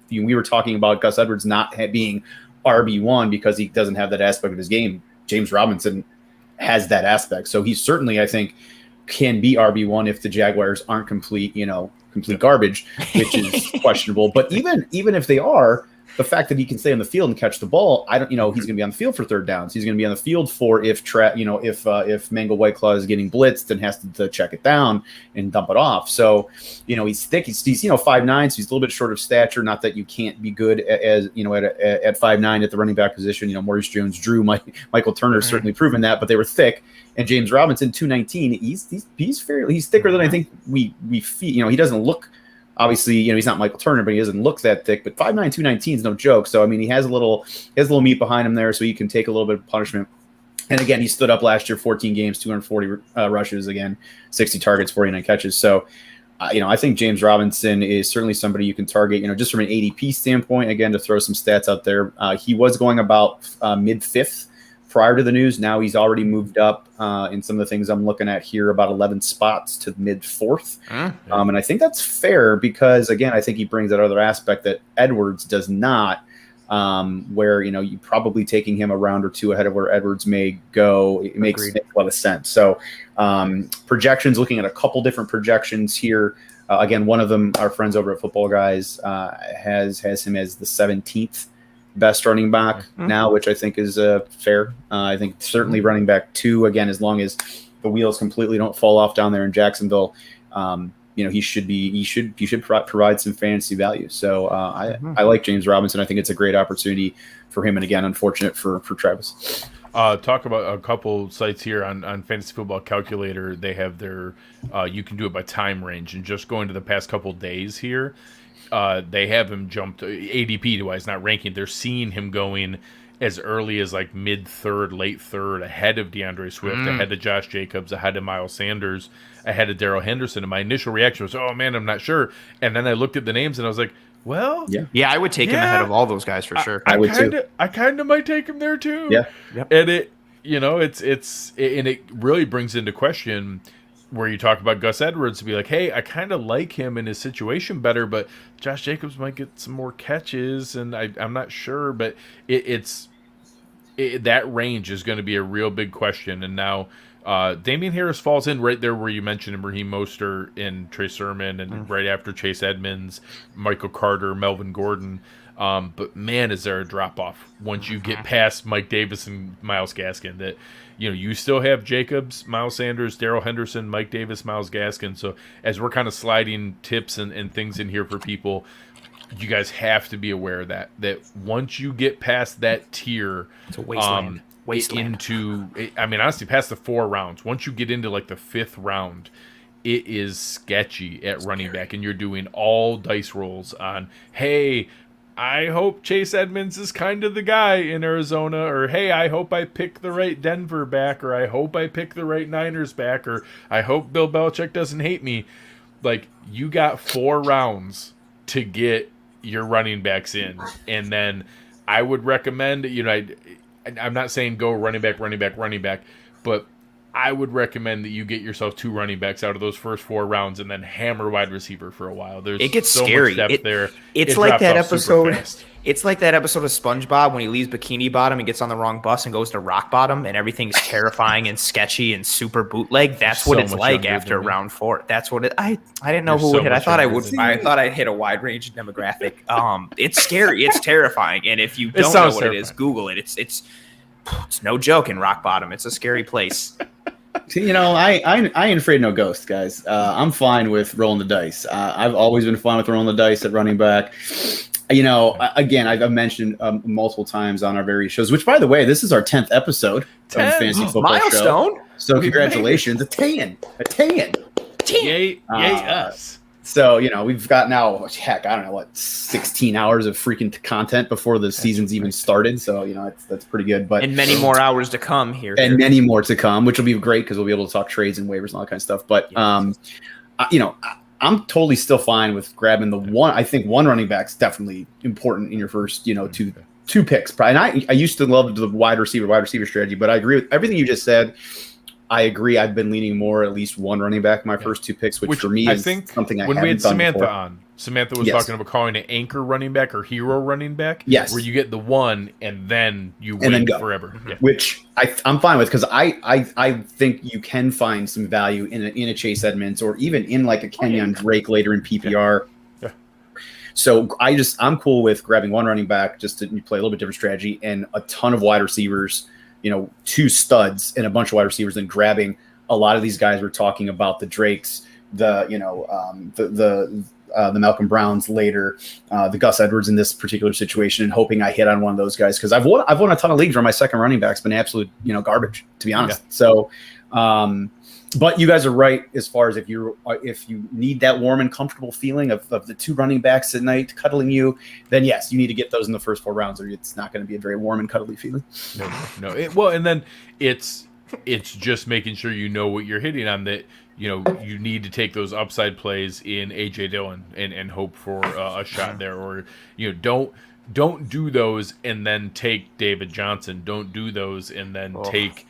we were talking about Gus Edwards not being RB1 because he doesn't have that aspect of his game. James Robinson has that aspect. So he certainly, I think, can be RB1 if the Jaguars aren't complete garbage, which is questionable. But even if they are, the fact that he can stay on the field and catch the ball, he's going to be on the field for third downs. He's going to be on the field for if Mango Whiteclaw is getting blitzed and has to check it down and dump it off. So, he's thick. He's 5'9", so he's a little bit short of stature. Not that you can't be good at 5'9" at the running back position. Maurice Jones-Drew, Michael Turner has certainly proven that, but they were thick. And James Robinson, 219, he's thicker than I think we feel. He doesn't look. Obviously, he's not Michael Turner, but he doesn't look that thick. But 5'9", 219 is no joke. So, I mean, he has a little meat behind him there, so he can take a little bit of punishment. And again, he stood up last year, 14 games, 240 rushes, again, 60 targets, 49 catches. So, I think James Robinson is certainly somebody you can target, just from an ADP standpoint. Again, to throw some stats out there, he was going about mid-5th prior to the news. Now he's already moved up in some of the things I'm looking at here, about 11 spots to mid-4th. And I think that's fair because, again, I think he brings that other aspect that Edwards does not, where, you probably taking him a round or two ahead of where Edwards may go. It makes a lot of sense. So projections, looking at a couple different projections here. Again, one of them, our friends over at Football Guys, has him as the 17th best running back now, which I think is fair. I think certainly running back 2, again, as long as the wheels completely don't fall off down there in Jacksonville, he should provide some fantasy value. So I like James Robinson. I think it's a great opportunity for him. And again, unfortunate for Travis. Talk about a couple sites here on Fantasy Football Calculator. They have their you can do it by time range, and just going to the past couple days here. They have him jumped ADP wise, not ranking. They're seeing him going as early as like mid-3rd, late 3rd, ahead of DeAndre Swift, ahead of Josh Jacobs, ahead of Miles Sanders, ahead of Darrell Henderson. And my initial reaction was, oh man, I'm not sure. And then I looked at the names and I was like, well, yeah, I would take him ahead of all those guys for sure. I would too. I kind of might take him there too. Yeah, and it really brings into question where you talk about Gus Edwards to be like, hey, I kind of like him in his situation better, but Josh Jacobs might get some more catches, and I'm not sure. But it's that range is going to be a real big question. And now Damien Harris falls in right there where you mentioned Raheem Mostert and Trey Sermon, and right after Chase Edmonds, Michael Carter, Melvin Gordon. But man, is there a drop off once you get past Mike Davis and Myles Gaskin? That you still have Jacobs, Miles Sanders, Darrell Henderson, Mike Davis, Myles Gaskin. So as we're kind of sliding tips and things in here for people, you guys have to be aware of that once you get past that tier, it's a wasteland. Honestly, past the 4 rounds, once you get into like the 5th round, it is sketchy at running back, and you're doing all dice rolls on, hey, I hope Chase Edmonds is kind of the guy in Arizona, or hey, I hope I pick the right Denver back, or I hope I pick the right Niners back, or I hope Bill Belichick doesn't hate me. Like, you got 4 rounds to get your running backs in, and then I would recommend, I'm not saying go running back, but I would recommend that you get yourself 2 running backs out of those first 4 rounds, and then hammer wide receiver for a while. It gets so scary. much depth there. It's like that episode. It's like that episode of SpongeBob when he leaves Bikini Bottom and gets on the wrong bus and goes to Rock Bottom, and everything's terrifying and sketchy and super bootleg. That's what it's like after round 4. That's what it. I didn't know who would hit. I thought I'd hit a wide range demographic. It's scary. It's terrifying. And if you don't know what it is, Google it. It's no joke in Rock Bottom. It's a scary place. See, I ain't afraid of no ghosts, guys. I'm fine with rolling the dice. I've always been fine with rolling the dice at running back. Again, I've mentioned multiple times on our various shows, which, by the way, this is our 10th episode of the Fantasy Football Milestone. Show. So congratulations. A tan. Yay us. So, we've got now, 16 hours of freaking content before the season's even started. So, that's pretty good. But and many more hours to come here. And many more to come, which will be great because we'll be able to talk trades and waivers and all that kind of stuff. But, I'm totally still fine with grabbing the one. I think 1 running back's definitely important in your first, two picks. And I used to love the wide receiver strategy, but I agree with everything you just said. I agree. I've been leaning more at least 1 running back in my first 2 picks, which for me is something I haven't done before. When we had Samantha on, Samantha was talking about calling an anchor running back or hero running back. Yes. Where you get the 1 and then you wait forever. Yeah. Which I'm fine with because I think you can find some value in a Chase Edmonds or even in like a Kenyon Drake later in PPR. Yeah. So I'm cool with grabbing 1 running back just to play a little bit different strategy and a ton of wide receivers, 2 studs and a bunch of wide receivers, and grabbing a lot of these guys we're talking about, the Drakes, the Malcolm Browns later, the Gus Edwards in this particular situation, and hoping I hit on one of those guys because I've won a ton of leagues where my second running back's been absolute garbage, to be honest. Yeah. So, but you guys are right as far as if you need that warm and comfortable feeling of the 2 running backs at night cuddling you, then yes, you need to get those in the first 4 rounds, or it's not going to be a very warm and cuddly feeling. No. And then it's just making sure you know what you're hitting on, that you need to take those upside plays in AJ Dillon and hope for a shot there, or don't do those and then take David Johnson. Don't do those and then take.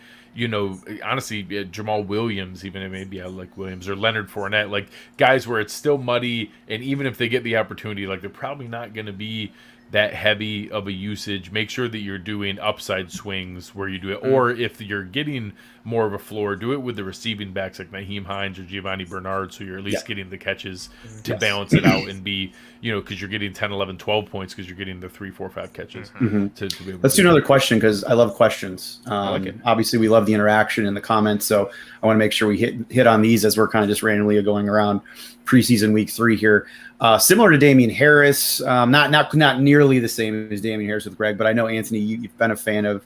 Honestly, Jamal Williams, even maybe I like Williams, or Leonard Fournette, like guys where it's still muddy, and even if they get the opportunity, like they're probably not going to be that heavy of a usage. Make sure that you're doing upside swings where you do it, or if you're getting more of a floor, do it with the receiving backs like Naheem Hines or Giovanni Bernard, so you're at least getting the catches to balance it out and be, because you're getting 10, 11, 12 points because you're getting the 3, 4, 5 catches. To be able Let's do another question because I love questions. I like it. Obviously, we love the interaction in the comments, so I want to make sure we hit on these as we're kind of just randomly going around preseason week 3 here. Similar to Damien Harris, not nearly the same as Damien Harris with Greg, but I know, Anthony, you've been a fan of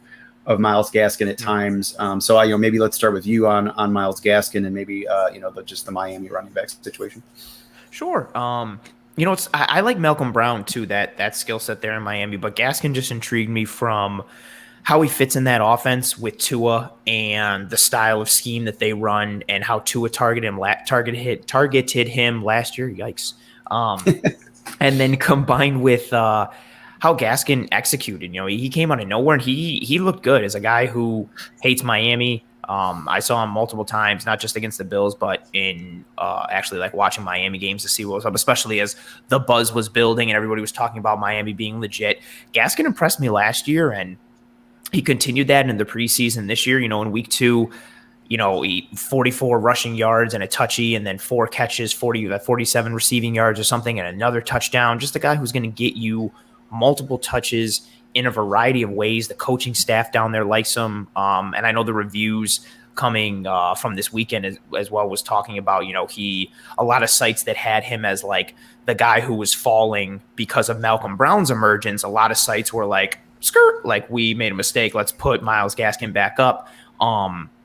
Myles Gaskin at times. So maybe let's start with you on Myles Gaskin and maybe just the Miami running back situation. Sure. I like Malcolm Brown too, that skill set there in Miami, but Gaskin just intrigued me from how he fits in that offense with Tua and the style of scheme that they run and how Tua targeted him last year. Yikes. And then combined with how Gaskin executed. He came out of nowhere and he looked good as a guy who hates Miami. I saw him multiple times, not just against the Bills, but in actually like watching Miami games to see what was up, especially as the buzz was building and everybody was talking about Miami being legit. Gaskin impressed me last year, and he continued that in the preseason this year. In week 2, he 44 rushing yards and a touchy, and then 4 catches, 47 receiving yards or something, and another touchdown. Just a guy who's going to get you multiple touches in a variety of ways. The coaching staff down there likes him. And I know the reviews coming from this weekend as well was talking about, a lot of sites that had him as like the guy who was falling because of Malcolm Brown's emergence. A lot of sites were like, skirt, like we made a mistake. Let's put Myles Gaskin back up.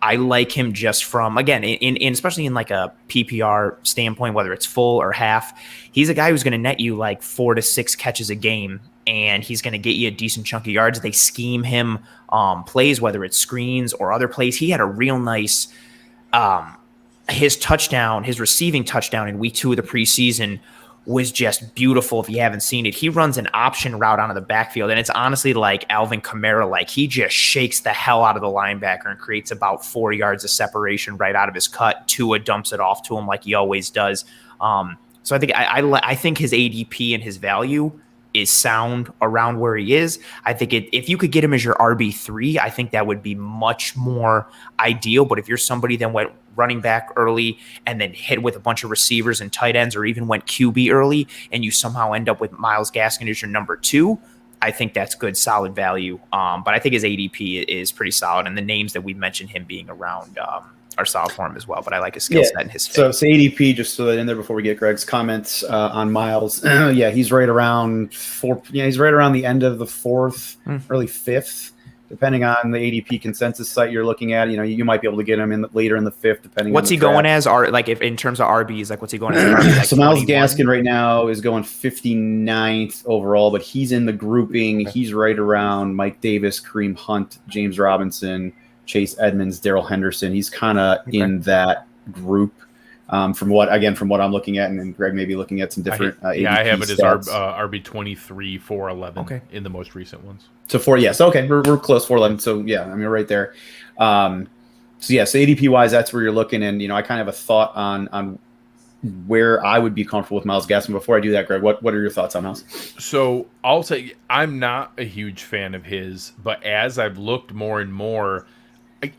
I like him just from, again, in especially in like a PPR standpoint, whether it's full or half, he's a guy who's going to net you like 4 to 6 catches a game, and he's going to get you a decent chunk of yards. They scheme him plays, whether it's screens or other plays. He had a real nice, his receiving touchdown in week 2 of the preseason was just beautiful. If you haven't seen it, he runs an option route onto the backfield, and it's honestly like Alvin Kamara. Like, he just shakes the hell out of the linebacker and creates about 4 yards of separation right out of his cut. Tua dumps it off to him like he always does. So I think I think his ADP and his value is sound around where he is. I think if you could get him as your RB3, I think that would be much more ideal. But if you're somebody that went running back early and then hit with a bunch of receivers and tight ends, or even went QB early, and you somehow end up with Myles Gaskin as your number 2, I think that's good, solid value. But I think his ADP is pretty solid, and the names that we mentioned him being around are solid for him as well. But I like his skill set and his fit. So ADP, just so that in there before we get Greg's comments on Myles. He's right around 4. Yeah, he's right around the end of the 4th, early 5th, depending on the ADP consensus site you're looking at. You might be able to get him in later in the 5th, depending. What's on he going as? Like, if in terms of RBs, like what's he going as? Like so Myles Gaskin right now is going 59th overall, but he's in the grouping. Okay. He's right around Mike Davis, Kareem Hunt, James Robinson, Chase Edmonds, Darrell Henderson. He's kind of in that group. From what I'm looking at, and then Greg may be looking at some different. I have it as RB 23, 411 in the most recent ones. So 4, yes, okay, we're close, 411. So yeah, I mean right there. So ADP wise, that's where you're looking, and I kind of have a thought on where I would be comfortable with Myles Gaskin. Before I do that, Greg, what are your thoughts on Myles? So I'll say I'm not a huge fan of his, but as I've looked more and more,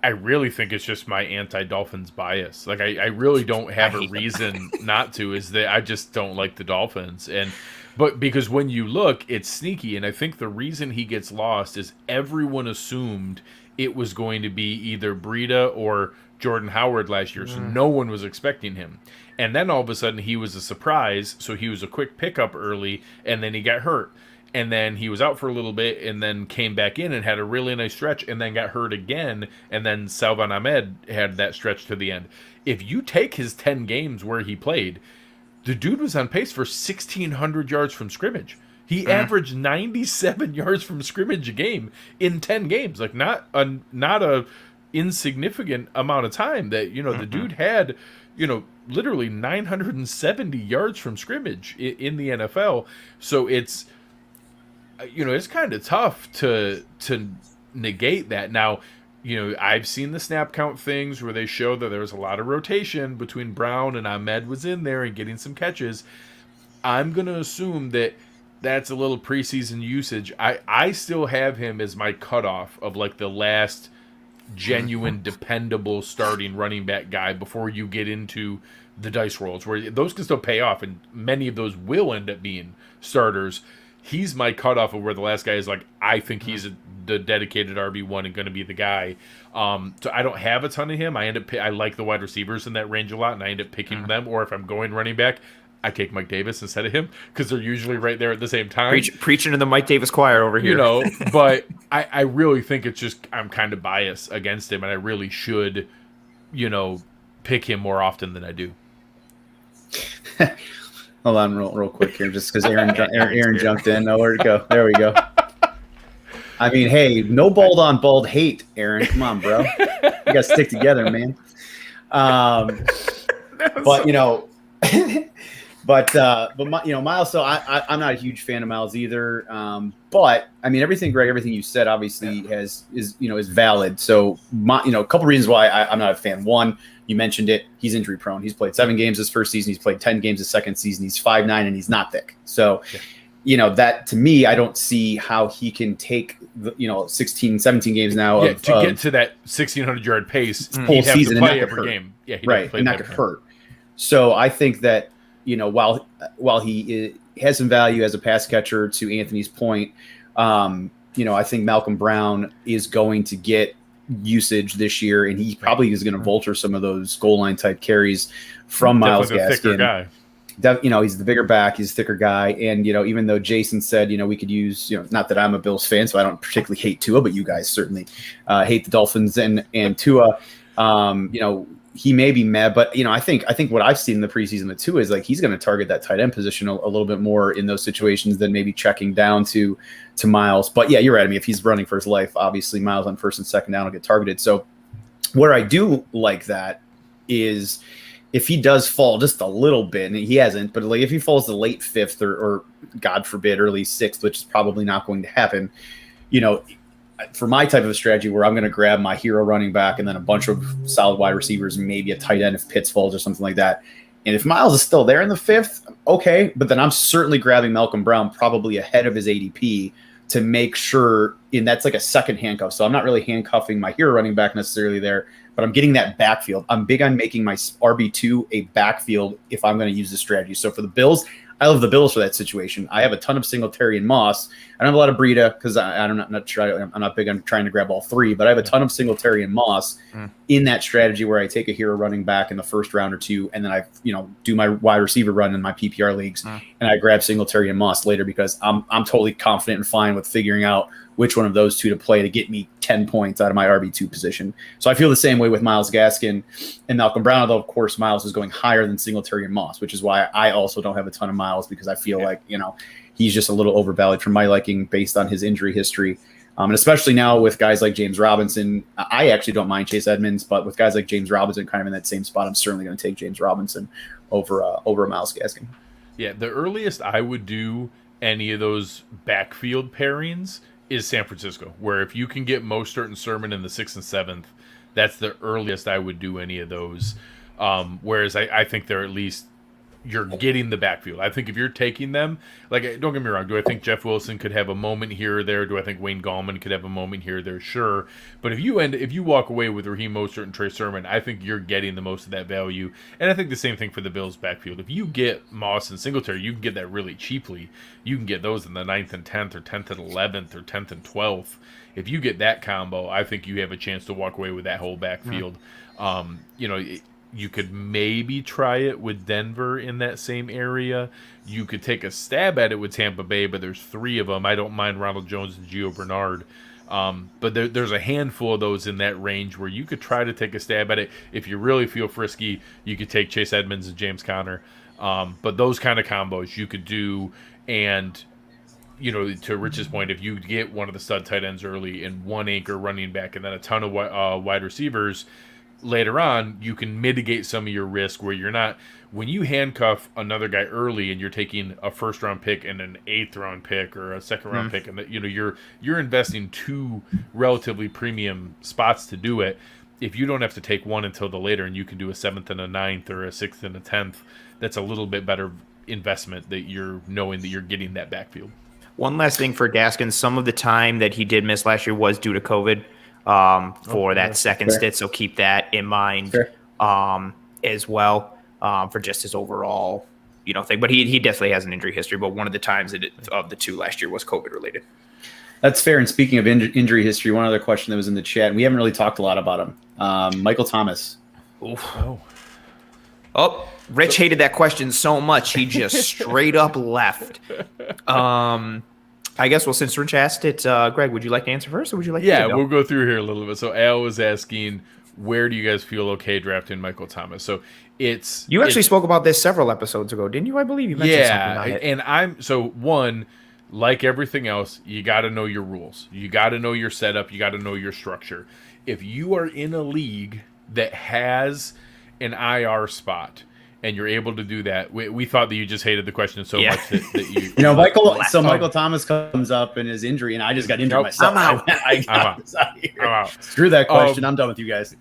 I really think it's just my anti-Dolphins bias. Like, I really don't have a reason not to, is that I just don't like the Dolphins. But because when you look, it's sneaky. And I think the reason he gets lost is everyone assumed it was going to be either Breida or Jordan Howard last year. So no one was expecting him. And then all of a sudden he was a surprise. So he was a quick pickup early, and then he got hurt. And then he was out for a little bit and then came back in and had a really nice stretch and then got hurt again. And then Salvon Ahmed had that stretch to the end. If you take his 10 games where he played, the dude was on pace for 1,600 yards from scrimmage. He averaged 97 yards from scrimmage a game in 10 games. Like, not a insignificant amount of time that, the dude had, literally 970 yards from scrimmage in the NFL. So it's kind of tough to negate that. Now, I've seen the snap count things where they show that there was a lot of rotation between Brown and Ahmed was in there and getting some catches. I'm going to assume that that's a little preseason usage. I still have him as my cutoff of like the last genuine, dependable starting running back guy before you get into the dice rolls, where those can still pay off, and many of those will end up being starters. He's my cutoff of where the last guy is like, I think he's the dedicated RB1 and going to be the guy. So I don't have a ton of him. I like the wide receivers in that range a lot, and I end up picking them. Or if I'm going running back, I take Mike Davis instead of him because they're usually right there at the same time. Preaching to the Mike Davis choir over here. But I really think it's just I'm kind of biased against him, and I really should, pick him more often than I do. Hold on real quick here, just because Aaron jumped in. Oh, where'd it go? There we go. I mean, hey, no bald on bald hate, Aaron. Come on, bro. You got to stick together, man. Myles. So I'm not a huge fan of Myles either. But I mean, everything you said obviously is valid. So a couple reasons why I'm not a fan. One, you mentioned it. He's injury prone. He's played 7 games his first season. He's played 10 games his second season. He's 5'9" and he's not thick. So that to me, I don't see how he can take 16, 17 games now. Yeah, to get to that 1,600-yard pace, whole he'd have season to and play that could every hurt. game. Yeah, Right, and that could hurt. So I think that while he has some value as a pass catcher, to Anthony's point, I think Malcolm Brown is going to get usage this year, and he probably is going to vulture some of those goal line type carries from Myles Gaskin. Thicker guy. He's the bigger back, he's a thicker guy, and even though Jason said we could use not that I'm a Bills fan, so I don't particularly hate Tua, but you guys certainly hate the Dolphins and Tua. He may be mad, but I think what I've seen in the preseason with Tua is like he's going to target that tight end position a little bit more in those situations than maybe checking down to Myles. But yeah, you're right. I mean, if he's running for his life, obviously Myles on first and second down will get targeted. So where I do like that is if he does fall just a little bit, and he hasn't, but like if he falls to late fifth or God forbid early sixth, which is probably not going to happen, for my type of a strategy where I'm going to grab my hero running back and then a bunch of solid wide receivers and maybe a tight end if Pitts falls or something like that. And if Myles is still there in the fifth, okay, but then I'm certainly grabbing Malcolm Brown probably ahead of his ADP to make sure, and that's like a second handcuff. So I'm not really handcuffing my hero running back necessarily there, but I'm getting that backfield. I'm big on making my RB2 a backfield if I'm going to use this strategy. So for the Bills, I love the Bills for that situation. I have a ton of Singletary and Moss. I don't have a lot of Breida because I'm not big on trying to grab all three, but I have a ton of Singletary and Moss in that strategy where I take a hero running back in the first round or two, and then I do my wide receiver run in my PPR leagues, and I grab Singletary and Moss later because I'm totally confident and fine with figuring out which one of those two to play to get me 10 points out of my RB2 position. So I feel the same way with Myles Gaskin and Malcolm Brown, although, of course, Myles is going higher than Singletary and Moss, which is why I also don't have a ton of Myles because I feel like, he's just a little overvalued for my liking based on his injury history. And especially now with guys like James Robinson, I actually don't mind Chase Edmonds, but with guys like James Robinson kind of in that same spot, I'm certainly going to take James Robinson over Myles Gaskin. Yeah, the earliest I would do any of those backfield pairings is San Francisco, where if you can get Mostert and Sermon in the 6th and 7th, that's the earliest I would do any of those. Whereas I think they're at least you're getting the backfield. I think if you're taking them, like, don't get me wrong, do I think Jeff Wilson could have a moment here or there? Do I think Wayne Gallman could have a moment here or there? Sure. But if you walk away with Raheem Mostert and Trey Sermon, I think you're getting the most of that value. And I think the same thing for the Bills backfield. If you get Moss and Singletary, you can get that really cheaply. You can get those in the 9th and 10th or 10th and 11th or 10th and 12th. If you get that combo, I think you have a chance to walk away with that whole backfield. You could maybe try it with Denver in that same area. You could take a stab at it with Tampa Bay, but there's 3 of them. I don't mind Ronald Jones and Gio Bernard. But there's a handful of those in that range where you could try to take a stab at it. If you really feel frisky, you could take Chase Edmonds and James Conner. But those kind of combos you could do. And, to Rich's point, if you get one of the stud tight ends early and one anchor running back and then a ton of wide receivers, later on, you can mitigate some of your risk where you're not, when you handcuff another guy early and you're taking a first round pick and an 8th round pick or a second round pick, and you're investing 2 relatively premium spots to do it. If you don't have to take one until the later and you can do a 7th and a 9th or a 6th and a 10th, that's a little bit better investment that you're knowing that you're getting that backfield. One last thing for Gaskin, some of the time that he did miss last year was due to COVID. For that second stint, so keep that in mind as well for just his overall thing. But he definitely has an injury history. But one of the times of the 2 last year was COVID related. That's fair. And speaking of injury history, one other question that was in the chat, and we haven't really talked a lot about him. Michael Thomas. Oh, Rich hated that question so much he just straight up left. I guess, since Rich asked it, Greg, would you like to answer first, or would you like to go? We'll go through here a little bit. So Al was asking, where do you guys feel okay drafting Michael Thomas? So you actually spoke about this several episodes ago, didn't you? I believe you mentioned something on it. And like everything else, you got to know your rules. You got to know your setup. You got to know your structure. If you are in a league that has an IR spot, and you're able to do that. We thought that you just hated the question so much that you... Michael Thomas comes up in his injury, and I just got injured myself. I'm out. Screw that question. I'm done with you guys.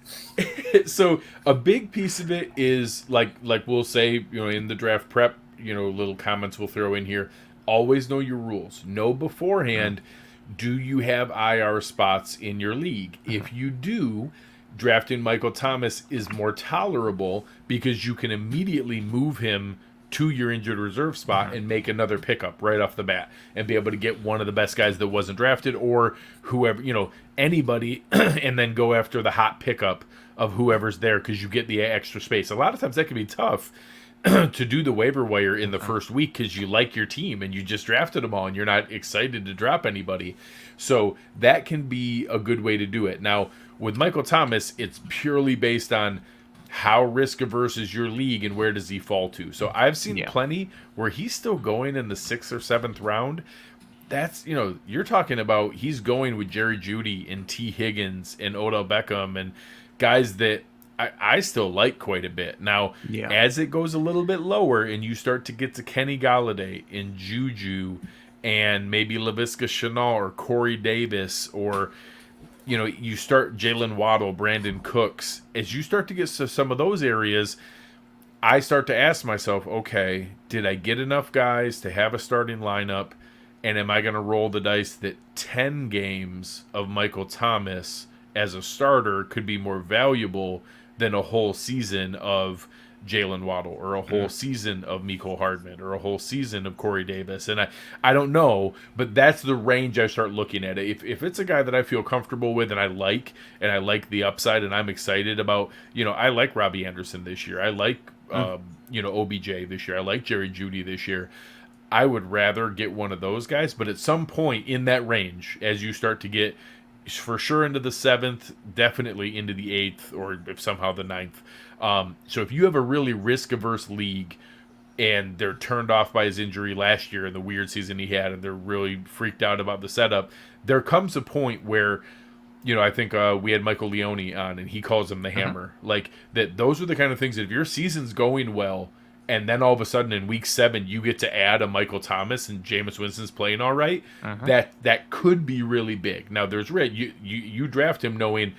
So a big piece of it is, like we'll say, in the draft prep, little comments we'll throw in here. always know your rules. Know beforehand, do you have IR spots in your league? If you do, drafting Michael Thomas is more tolerable because you can immediately move him to your injured reserve spot and make another pickup right off the bat and be able to get one of the best guys that wasn't drafted or whoever, anybody, and then go after the hot pickup of whoever's there because you get the extra space. A lot of times that can be tough to do the waiver wire in the first week because you like your team and you just drafted them all and you're not excited to drop anybody. So that can be a good way to do it. Now, with Michael Thomas, it's purely based on how risk averse is your league and where does he fall to. So I've seen plenty where he's still going in the 6th or 7th round. That's, you're talking about he's going with Jerry Jeudy and T. Higgins and Odell Beckham and guys that I still like quite a bit. Now, as it goes a little bit lower and you start to get to Kenny Galladay and Juju and maybe Laviska Shenault or Corey Davis or you start Jalen Waddle, Brandon Cooks. As you start to get to some of those areas, I start to ask myself, okay, did I get enough guys to have a starting lineup? And am I going to roll the dice that 10 games of Michael Thomas as a starter could be more valuable than a whole season of Jalen Waddle or a whole season of Mecole Hardman or a whole season of Corey Davis? And I don't know, but that's the range I start looking at it. If it's a guy that I feel comfortable with and I like the upside and I'm excited about, I like Robbie Anderson this year. I like, OBJ this year. I like Jerry Jeudy this year. I would rather get one of those guys, but at some point in that range, as you start to get for sure into the 7th, definitely into the 8th, or if somehow the 9th. So if you have a really risk-averse league and they're turned off by his injury last year and the weird season he had and they're really freaked out about the setup, there comes a point where, I think we had Michael Leone on and he calls him the hammer. Like that, those are the kind of things that if your season's going well and then all of a sudden in week 7 you get to add a Michael Thomas and Jameis Winston's playing all right, that could be really big. Now there's you draft him knowing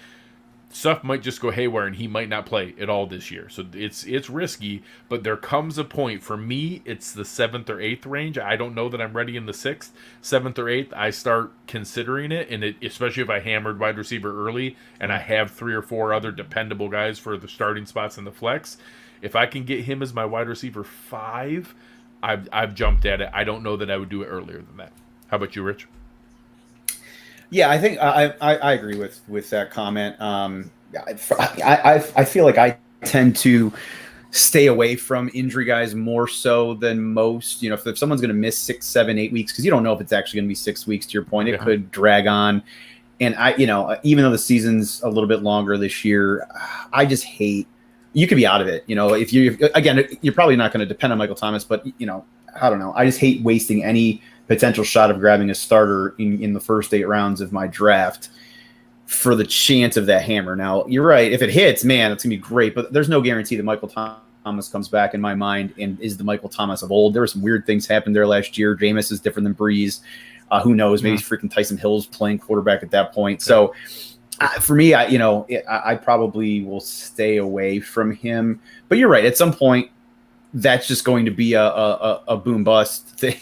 stuff might just go haywire and he might not play at all this year. So it's risky, but there comes a point for me, it's the 7th or 8th range. I don't know that I'm ready in the 6th, 7th or 8th. I start considering it, and especially if I hammered wide receiver early and I have 3 or 4 other dependable guys for the starting spots in the flex. If I can get him as my wide receiver 5, I've jumped at it. I don't know that I would do it earlier than that. How about you, Rich? Yeah, I think I agree with that comment. I feel like I tend to stay away from injury guys more so than most. If someone's going to miss 6, 7, 8 weeks, because you don't know if it's actually going to be 6 weeks. To your point, it could drag on. And even though the season's a little bit longer this year, I just hate. You could be out of it. If you're probably not going to depend on Michael Thomas, but I don't know. I just hate wasting any potential shot of grabbing a starter in the first 8 rounds of my draft for the chance of that hammer. Now, you're right. If it hits, man, it's going to be great. But there's no guarantee that Michael Thomas comes back in my mind and is the Michael Thomas of old. There were some weird things happened there last year. Jameis is different than Breeze. Who knows? Maybe freaking Tyson Hill's playing quarterback at that point. So for me, I probably will stay away from him. But you're right. At some point, that's just going to be a boom bust thing.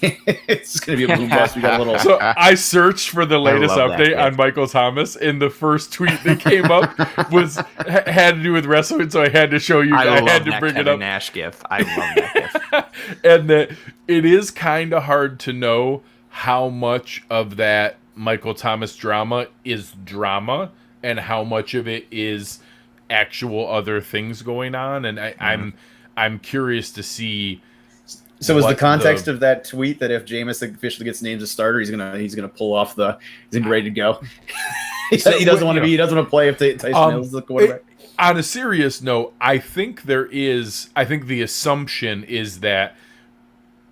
It's going to be a boom bust. We got a little. So I searched for the latest update on Michael Thomas, and the first tweet that came up had to do with wrestling. So I had to show you. I had to bring it up. Nash gif. I love that gif. And that it is kind of hard to know how much of that Michael Thomas drama is drama and how much of it is actual other things going on. And I'm curious to see. So was the context of that tweet that if Jameis officially gets named as starter, he's gonna pull off he's ready to go. He doesn't want to play if Tyson Hill is the quarterback. On a serious note, I think the assumption is that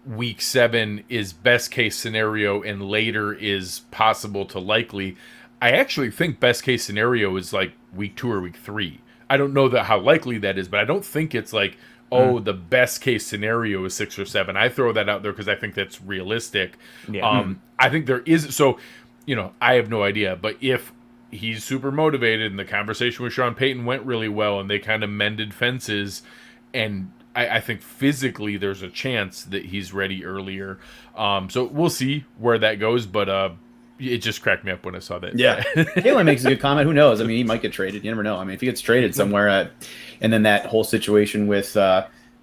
week 7 is best case scenario and later is possible to likely. I actually think best case scenario is like week 2 or week 3. I don't know how likely that is, but I don't think it's like, the best case scenario is 6 or 7. I throw that out there because I think that's realistic. Yeah. I think there is. So, I have no idea. But if he's super motivated and the conversation with Sean Payton went really well and they kind of mended fences, and I think physically there's a chance that he's ready earlier. So we'll see where that goes, but it just cracked me up when I saw that. Yeah. Taylor makes a good comment. Who knows? I mean, he might get traded. You never know. I mean, if he gets traded somewhere and then that whole situation with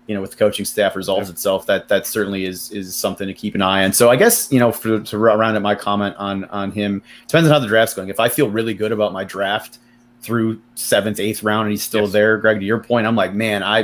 with the coaching staff resolves itself, that certainly is something to keep an eye on. So I guess, to round up my comment on him, depends on how the draft's going. If I feel really good about my draft through 7th, 8th round and he's still there, Greg, to your point, I'm like, man, I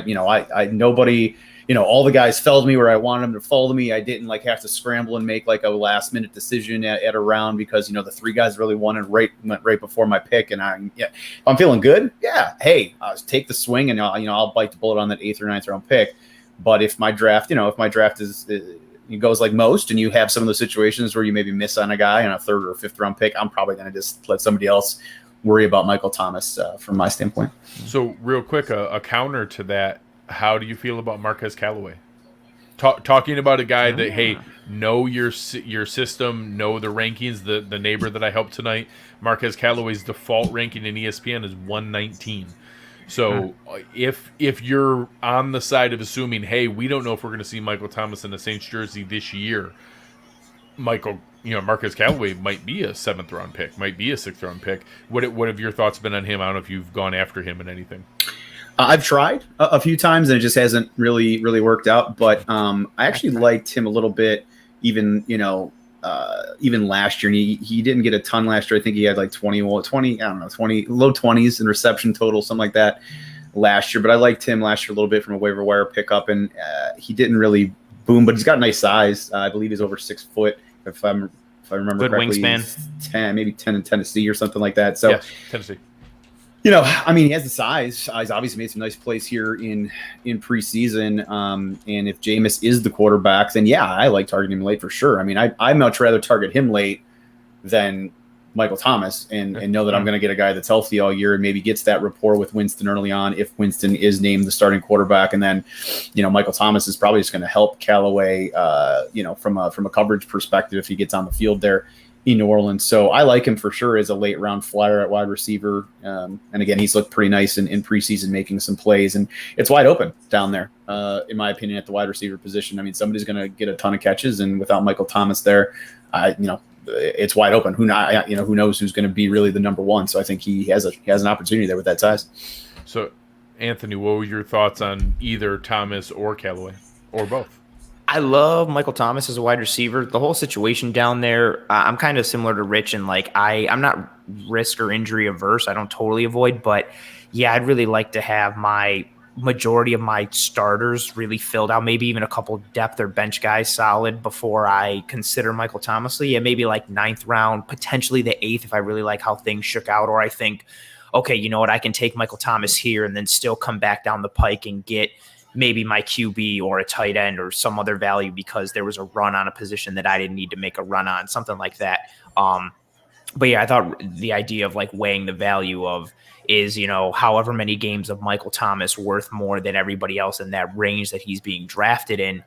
nobody, all the guys fell to me where I wanted them to fall to me. I didn't have to scramble and make a last minute decision at a round because, the 3 guys really went right before my pick. And if I'm feeling good. Yeah. Hey, take the swing and I'll bite the bullet on that 8th or 9th round pick. But if my draft, is, it goes like most, and you have some of those situations where you maybe miss on a guy on a 3rd or 5th round pick, I'm probably going to just let somebody else worry about Michael Thomas from my standpoint. So real quick, a counter to that. How do you feel about Marquez Callaway? Talking about a guy that, hey, know your system, know the rankings. The neighbor that I helped tonight, Marquez Callaway's default ranking in ESPN is 119. So if you're on the side of assuming, hey, we don't know if we're going to see Michael Thomas in the Saints jersey this year, Marquez Callaway might be a 7th round pick, might be a 6th round pick. What have your thoughts been on him? I don't know if you've gone after him in anything. I've tried a few times and it just hasn't really worked out. But I actually liked him a little bit, even last year. And he didn't get a ton last year. I think he had 20, low 20s in reception total, something like that last year. But I liked him last year a little bit from a waiver wire pickup, and he didn't really boom, but he's got a nice size. I believe he's over 6 foot. If I remember good correctly, wingspan, maybe 10 in Tennessee or something like that. So, yes, Tennessee. He has the size. He's obviously made some nice plays here in preseason. And if Jameis is the quarterback, then I like targeting him late for sure. I mean, I'd much rather target him late than Michael Thomas and know that I'm going to get a guy that's healthy all year and maybe gets that rapport with Winston early on if Winston is named the starting quarterback. And then, Michael Thomas is probably just going to help Callaway, from a coverage perspective if he gets on the field there in New Orleans. So I like him for sure as a late round flyer at wide receiver. And again, he's looked pretty nice in preseason, making some plays, and it's wide open down there, in my opinion, at the wide receiver position. I mean, somebody's going to get a ton of catches, and without Michael Thomas there, it's wide open. Who knows who's going to be really the number one. So I think he has an opportunity there with that size. So Anthony, what were your thoughts on either Thomas or Callaway or both? I love Michael Thomas as a wide receiver. The whole situation down there, I'm kind of similar to Rich, and I'm not risk or injury averse. I don't totally avoid, but I'd really like to have my majority of my starters really filled out, maybe even a couple depth or bench guys solid before I consider Michael Thomas. Maybe 9th round, potentially the 8th if I really like how things shook out, or I think, okay, you know what, I can take Michael Thomas here and then still come back down the pike and get maybe my QB or a tight end or some other value because there was a run on a position that I didn't need to make a run on, something like that. But I thought the idea of weighing the value of is, however many games of Michael Thomas worth more than everybody else in that range that he's being drafted in.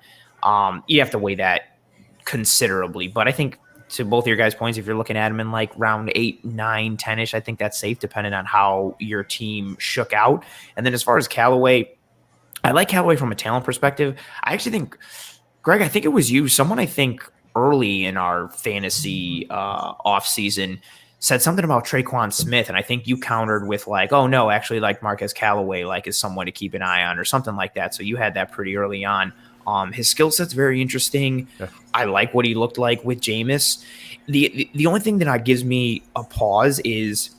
You have to weigh that considerably. But I think to both of your guys' points, if you're looking at him in round 8, 9, 10-ish, I think that's safe depending on how your team shook out. And then as far as Callaway, I like Callaway from a talent perspective. I actually think, Greg, I think it was you, someone I think early in our fantasy offseason said something about Traquan Smith, and I think you countered with oh no, actually Marquez Callaway is someone to keep an eye on or something like that. So you had that pretty early on. His skill set's very interesting. Yeah. I like what he looked like with Jameis. The only thing that gives me a pause is,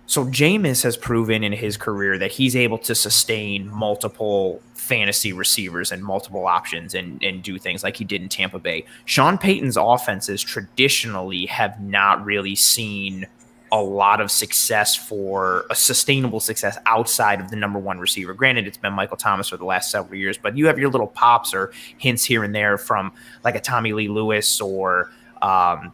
so Jameis has proven in his career that he's able to sustain multiple fantasy receivers and multiple options and do things like he did in Tampa Bay. Sean Payton's offenses traditionally have not really seen a lot of success for a sustainable success outside of the number one receiver. Granted, it's been Michael Thomas for the last several years, but you have your little pops or hints here and there from a Tommy Lee Lewis or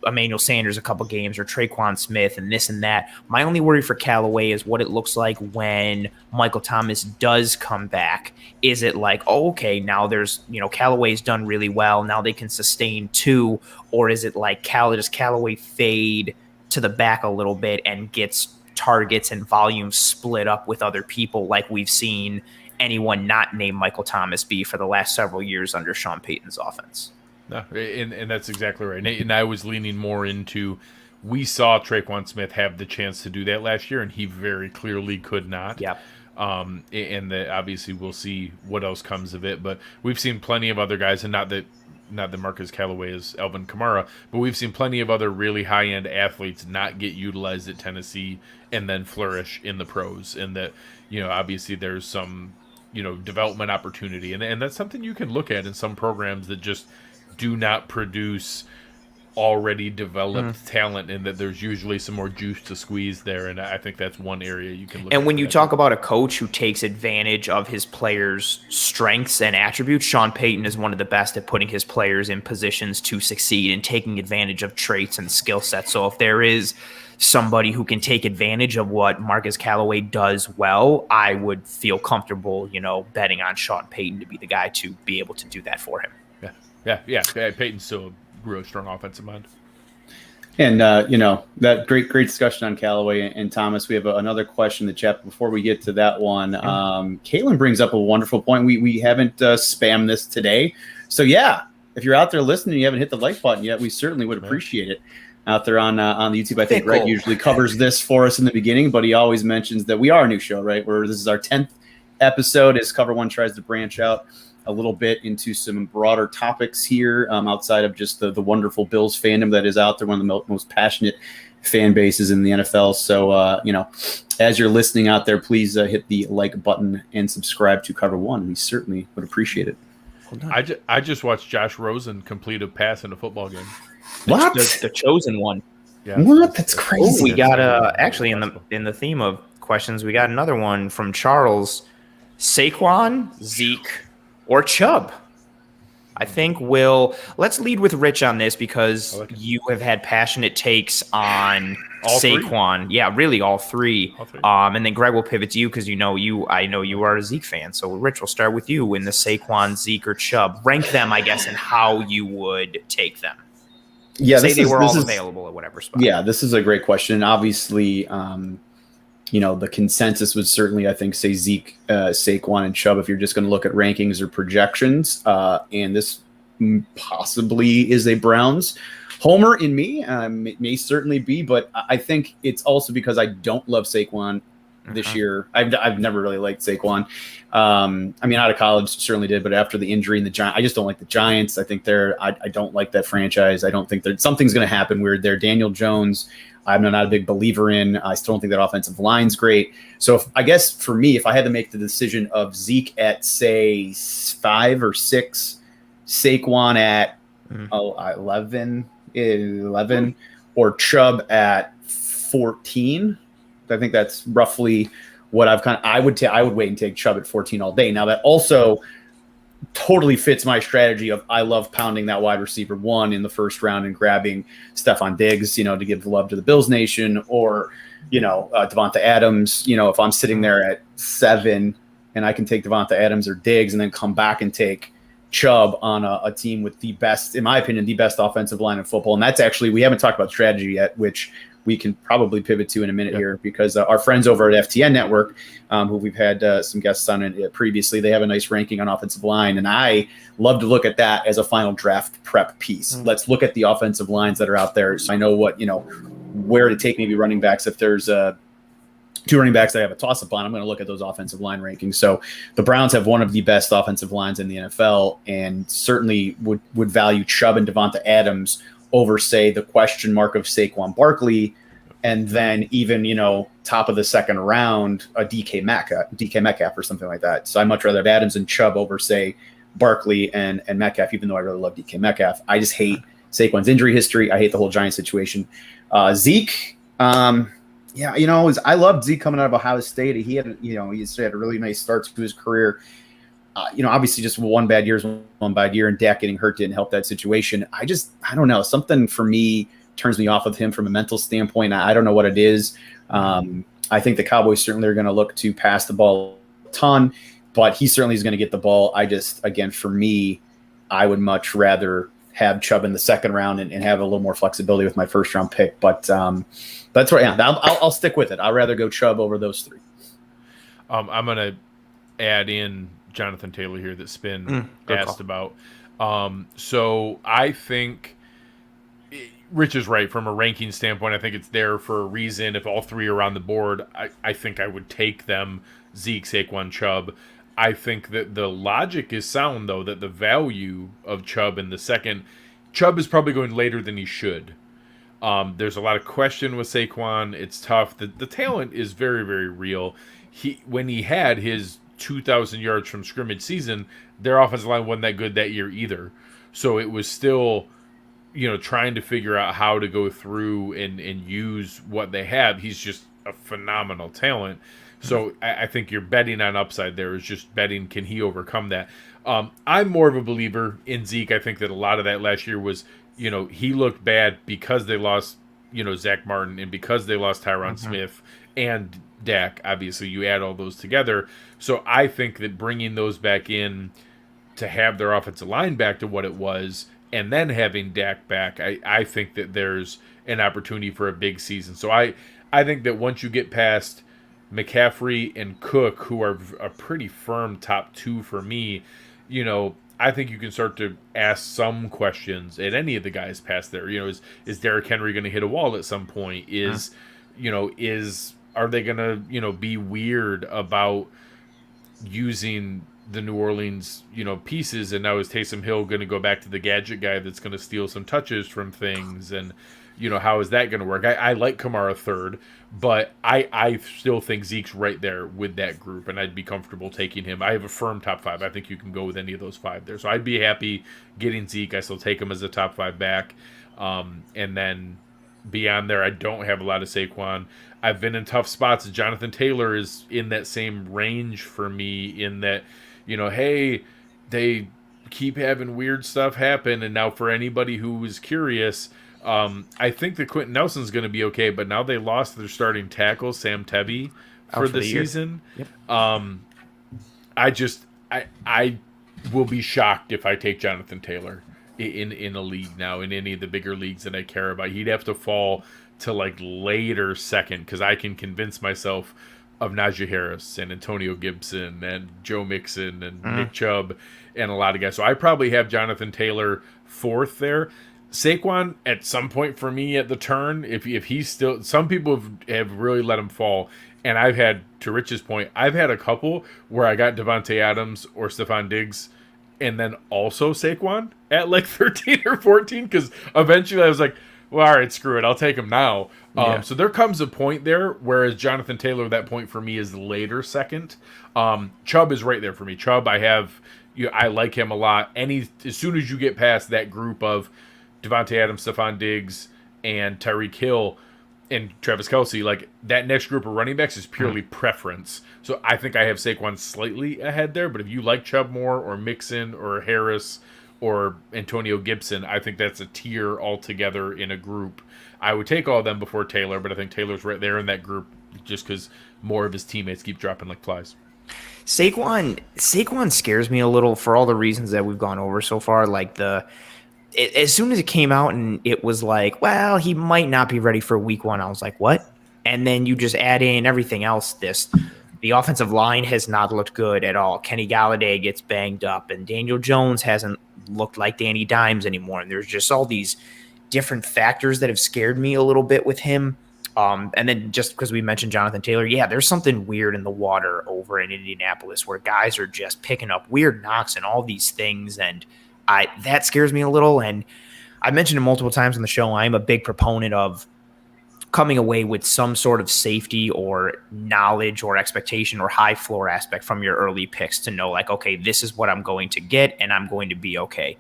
Emmanuel Sanders a couple games or Traquan Smith and this and that. My only worry for Callaway is what it looks like when Michael Thomas does come back. Is it okay, now there's, Callaway's done really well, now they can sustain 2, or is it does Callaway fade to the back a little bit and gets targets and volume split up with other people like we've seen anyone not named Michael Thomas be for the last several years under Sean Payton's offense. No, and that's exactly right. And I was leaning more into, we saw Traquan Smith have the chance to do that last year, and he very clearly could not. Yeah. And that obviously we'll see what else comes of it. But we've seen plenty of other guys, and not that Marquez Callaway is Alvin Kamara, but we've seen plenty of other really high-end athletes not get utilized at Tennessee and then flourish in the pros. And that, obviously there's some, development opportunity. And that's something you can look at in some programs that just do not produce already developed talent, and that there's usually some more juice to squeeze there. And I think that's one area you can look at. And when you talk about a coach who takes advantage of his players' strengths and attributes, Sean Payton is one of the best at putting his players in positions to succeed and taking advantage of traits and skill sets. So if there is somebody who can take advantage of what Marquez Callaway does well, I would feel comfortable, betting on Sean Payton to be the guy to be able to do that for him. Yeah. Payton's still a real strong offensive mind. And, that great discussion on Callaway and Thomas. We have another question in the chat. Before we get to that one, Caitlin brings up a wonderful point. We haven't spammed this today. So, yeah, if you're out there listening and you haven't hit the like button yet, we certainly would appreciate it. Out there on the YouTube, I think Greg usually covers this for us in the beginning, but he always mentions that we are a new show, right? Where this is our 10th episode as Cover One tries to branch out a little bit into some broader topics here, outside of just the wonderful Bills fandom that is out there, one of the most passionate fan bases in the NFL. So, as you're listening out there, please hit the like button and subscribe to Cover One. We certainly would appreciate it. I just watched Josh Rosen complete a pass in a football game. What? The chosen one. Yeah. What? That's crazy. Oh, we got actually in the theme of questions, we got another one from Charles. Saquon, Zeke, or Chubb? I think let's lead with Rich on this because you have had passionate takes on all Saquon. Three? Yeah, really all three. And then Greg will pivot to you because I know you are a Zeke fan. So Rich, we'll start with you in the Saquon, Zeke, or Chubb. Rank them, I guess, and how you would take them. Yeah, say they were all available at whatever spot. Yeah, this is a great question. And obviously, the consensus would certainly, I think, say Zeke, Saquon, and Chubb if you're just going to look at rankings or projections. And this possibly is a Browns homer in me. May certainly be, but I think it's also because I don't love Saquon this year. I've never really liked Saquon. Out of college certainly did, but after the injury in the Giants, I just don't like the Giants. I think I don't like that franchise. I don't think something's going to happen where they're Daniel Jones. I'm not a big believer in. I still don't think that offensive line's great. So I guess for me, if I had to make the decision of Zeke at say 5 or 6, Saquon at 11, or Chubb at 14. I think that's roughly what I would wait and take Chubb at 14 all day. Now that also totally fits my strategy of I love pounding that wide receiver 1 in the first round and grabbing Stephon Diggs, to give love to the Bills Nation, or, Devonta Adams, if I'm sitting there at 7 and I can take Devonta Adams or Diggs and then come back and take Chubb on a team with the best, in my opinion, the best offensive line in football. And that's actually, we haven't talked about strategy yet, which we can probably pivot to in a minute here, because our friends over at FTN Network, who we've had some guests on it previously, they have a nice ranking on offensive line, and I love to look at that as a final draft prep piece. Let's look at the offensive lines that are out there, so I know what where to take maybe running backs. If there's 2 running backs that I have a toss-up on, I'm going to look at those offensive line rankings. So the Browns have one of the best offensive lines in the NFL, and certainly would value Chubb and Devonta Adams over, say, the question mark of Saquon Barkley, and then even, top of the second round, a DK Metcalf or something like that. So I'd much rather have Adams and Chubb over, say, Barkley and Metcalf, even though I really love DK Metcalf. I just hate Saquon's injury history. I hate the whole Giants situation. Zeke, I loved Zeke coming out of Ohio State. He had, he had a really nice start to his career. Obviously just one bad year is one bad year, and Dak getting hurt didn't help that situation. I don't know. Something for me turns me off of him from a mental standpoint. I don't know what it is. I think the Cowboys certainly are going to look to pass the ball a ton, but he certainly is going to get the ball. Again, for me, I would much rather have Chubb in the second round and have a little more flexibility with my first round pick. But that's where I am. I'll stick with it. I'd rather go Chubb over those 3. I'm going to add in Jonathan Taylor here that's been Good asked call. about. So I think Rich is right from a ranking standpoint. I think it's there for a reason. If all three are on the board, I think I would take them, Zeke, Saquon, Chubb. I think that the logic is sound, though, that the value of Chubb in the second, Chubb is probably going later than he should. There's a lot of question with Saquon. It's tough. The talent is very, very real. When he had his 2,000 yards from scrimmage season, their offensive line wasn't that good that year either. So it was still, trying to figure out how to go through and use what they have. He's just a phenomenal talent. So I think you're betting on upside there. Is just betting, can he overcome that? I'm more of a believer in Zeke. I think that a lot of that last year was, he looked bad because they lost, Zach Martin, and because they lost Tyron Smith and Dak. Obviously, you add all those together. So I think that bringing those back in to have their offensive line back to what it was, and then having Dak back, I think that there's an opportunity for a big season. So I think that once you get past McCaffrey and Cook, who are a pretty firm top two for me, I think you can start to ask some questions at any of the guys past there. Is Derrick Henry going to hit a wall at some point? Are they going to, be weird about using the New Orleans, pieces, and now is Taysom Hill going to go back to the gadget guy that's going to steal some touches from things, and how is that going to work? I like Kamara third, but I still think Zeke's right there with that group, and I'd be comfortable taking him. I have a firm top five. I think you can go with any of those five there, so I'd be happy getting Zeke. I still take him as a top five back, and then beyond there, I don't have a lot of Saquon. I've been in tough spots. Jonathan Taylor is in that same range for me in that, hey, they keep having weird stuff happen. And now for anybody who was curious, I think that Quentin Nelson's going to be okay, but now they lost their starting tackle, Sam Tebby, for the season. Yep. I will be shocked if I take Jonathan Taylor in a league now, in any of the bigger leagues that I care about. He'd have to fall to like later second, because I can convince myself of Najee Harris and Antonio Gibson and Joe Mixon and Nick Chubb and a lot of guys. So I probably have Jonathan Taylor fourth there. Saquon at some point for me at the turn, if he's still, some people have really let him fall. And I've had, to Rich's point, I've had a couple where I got Devontae Adams or Stephon Diggs and then also Saquon at like 13 or 14, because eventually I was like, well, all right, screw it, I'll take him now. So there comes a point there, whereas Jonathan Taylor, that point for me is later second. Chubb is right there for me. Chubb, I like him a lot. As soon as you get past that group of Devontae Adams, Stephon Diggs, and Tyreek Hill, and Travis Kelce, like that next group of running backs is purely preference. So I think I have Saquon slightly ahead there, but if you like Chubb more, or Mixon, or Harris, or Antonio Gibson, I think that's a tier altogether in a group. I would take all of them before Taylor, but I think Taylor's right there in that group just because more of his teammates keep dropping like flies. Saquon scares me a little for all the reasons that we've gone over so far. Like as soon as it came out and it was like, well, he might not be ready for week one, I was like, what? And then you just add in everything else. The offensive line has not looked good at all. Kenny Galladay gets banged up, and Daniel Jones hasn't looked like Danny Dimes anymore. And there's just all these different factors that have scared me a little bit with him. And then just because we mentioned Jonathan Taylor, there's something weird in the water over in Indianapolis where guys are just picking up weird knocks and all these things. And that scares me a little. And I mentioned it multiple times on the show. I'm a big proponent of coming away with some sort of safety or knowledge or expectation or high floor aspect from your early picks to know, like, okay, this is what I'm going to get and I'm going to be okay.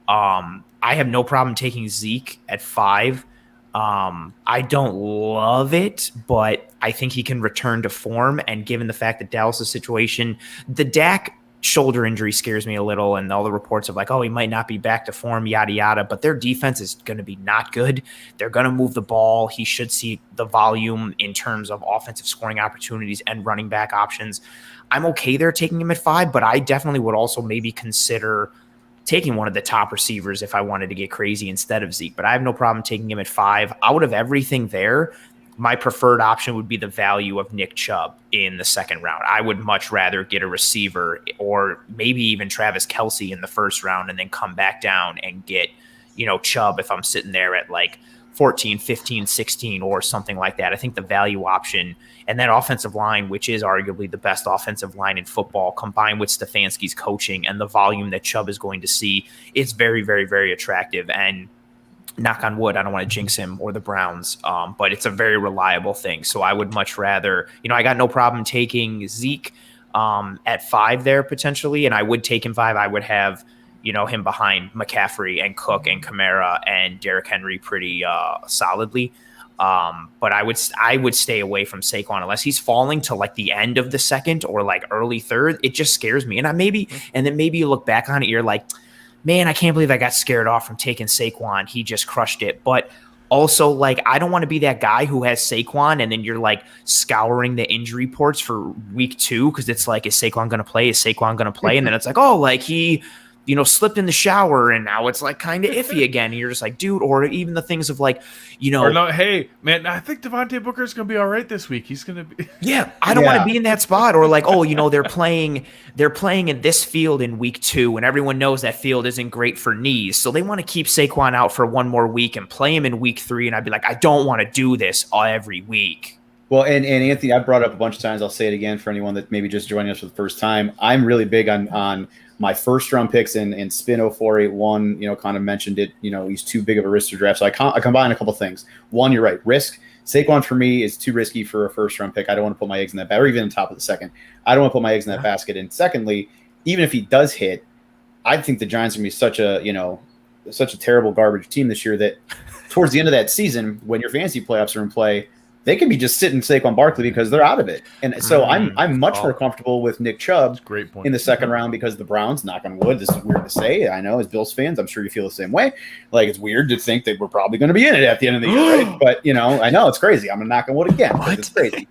I have no problem taking Zeke at 5. I don't love it, but I think he can return to form. And given the fact that Dallas' situation, the Dak shoulder injury scares me a little, and all the reports of like, oh, he might not be back to form, yada, yada, but their defense is going to be not good. They're going to move the ball. He should see the volume in terms of offensive scoring opportunities and running back options. I'm okay there taking him at 5, but I definitely would also maybe consider taking one of the top receivers if I wanted to get crazy instead of Zeke, but I have no problem taking him at 5. Out of everything there, my preferred option would be the value of Nick Chubb in the second round. I would much rather get a receiver or maybe even Travis Kelce in the first round and then come back down and get, Chubb if I'm sitting there at like 14, 15, 16 or something like that. I think the value option and that offensive line, which is arguably the best offensive line in football, combined with Stefanski's coaching and the volume that Chubb is going to see, it's very, very, very attractive. And knock on wood, I don't want to jinx him or the Browns, but it's a very reliable thing. So I would much rather, I got no problem taking Zeke at 5 there potentially, and I would take him 5. I would have, him behind McCaffrey and Cook and Kamara and Derrick Henry pretty solidly. But I would stay away from Saquon unless he's falling to like the end of the second or like early third. It just scares me. And then maybe you look back on it, you're like, man, I can't believe I got scared off from taking Saquon. He just crushed it. But also, like, I don't want to be that guy who has Saquon and then you're like scouring the injury reports for week 2 because it's like, is Saquon going to play? Is Saquon going to play? And then it's like, oh, like he slipped in the shower and now it's like kind of iffy again. And you're just like, dude, or even the things of like, or not, hey, man, I think Devontae Booker's going to be all right this week. He's going to be. Yeah, I don't want to be in that spot. Or like, oh, they're playing in this field in week 2 and everyone knows that field isn't great for knees. So they want to keep Saquon out for one more week and play him in week 3. And I'd be like, I don't want to do this every week. Well, and Anthony, I brought up a bunch of times. I'll say it again for anyone that maybe just joining us for the first time. I'm really big on my first round picks and Spin 0481, kind of mentioned it. He's too big of a risk to draft. So I combine a couple things. One, you're right. Risk. Saquon for me is too risky for a first round pick. I don't want to put my eggs in that basket, or even on top of the second. I don't want to put my eggs in that basket. And secondly, even if he does hit, I think the Giants are going to be such a terrible garbage team this year that towards the end of that season, when your fantasy playoffs are in play, they could be just sitting Saquon Barkley because they're out of it. And so I'm much more comfortable with Nick Chubb in the second round because the Browns, knock on wood, this is weird to say. I know as Bills fans, I'm sure you feel the same way. Like it's weird to think that we're probably going to be in it at the end of the year, right? But, I know it's crazy. I'm going to knock on wood again because it's crazy.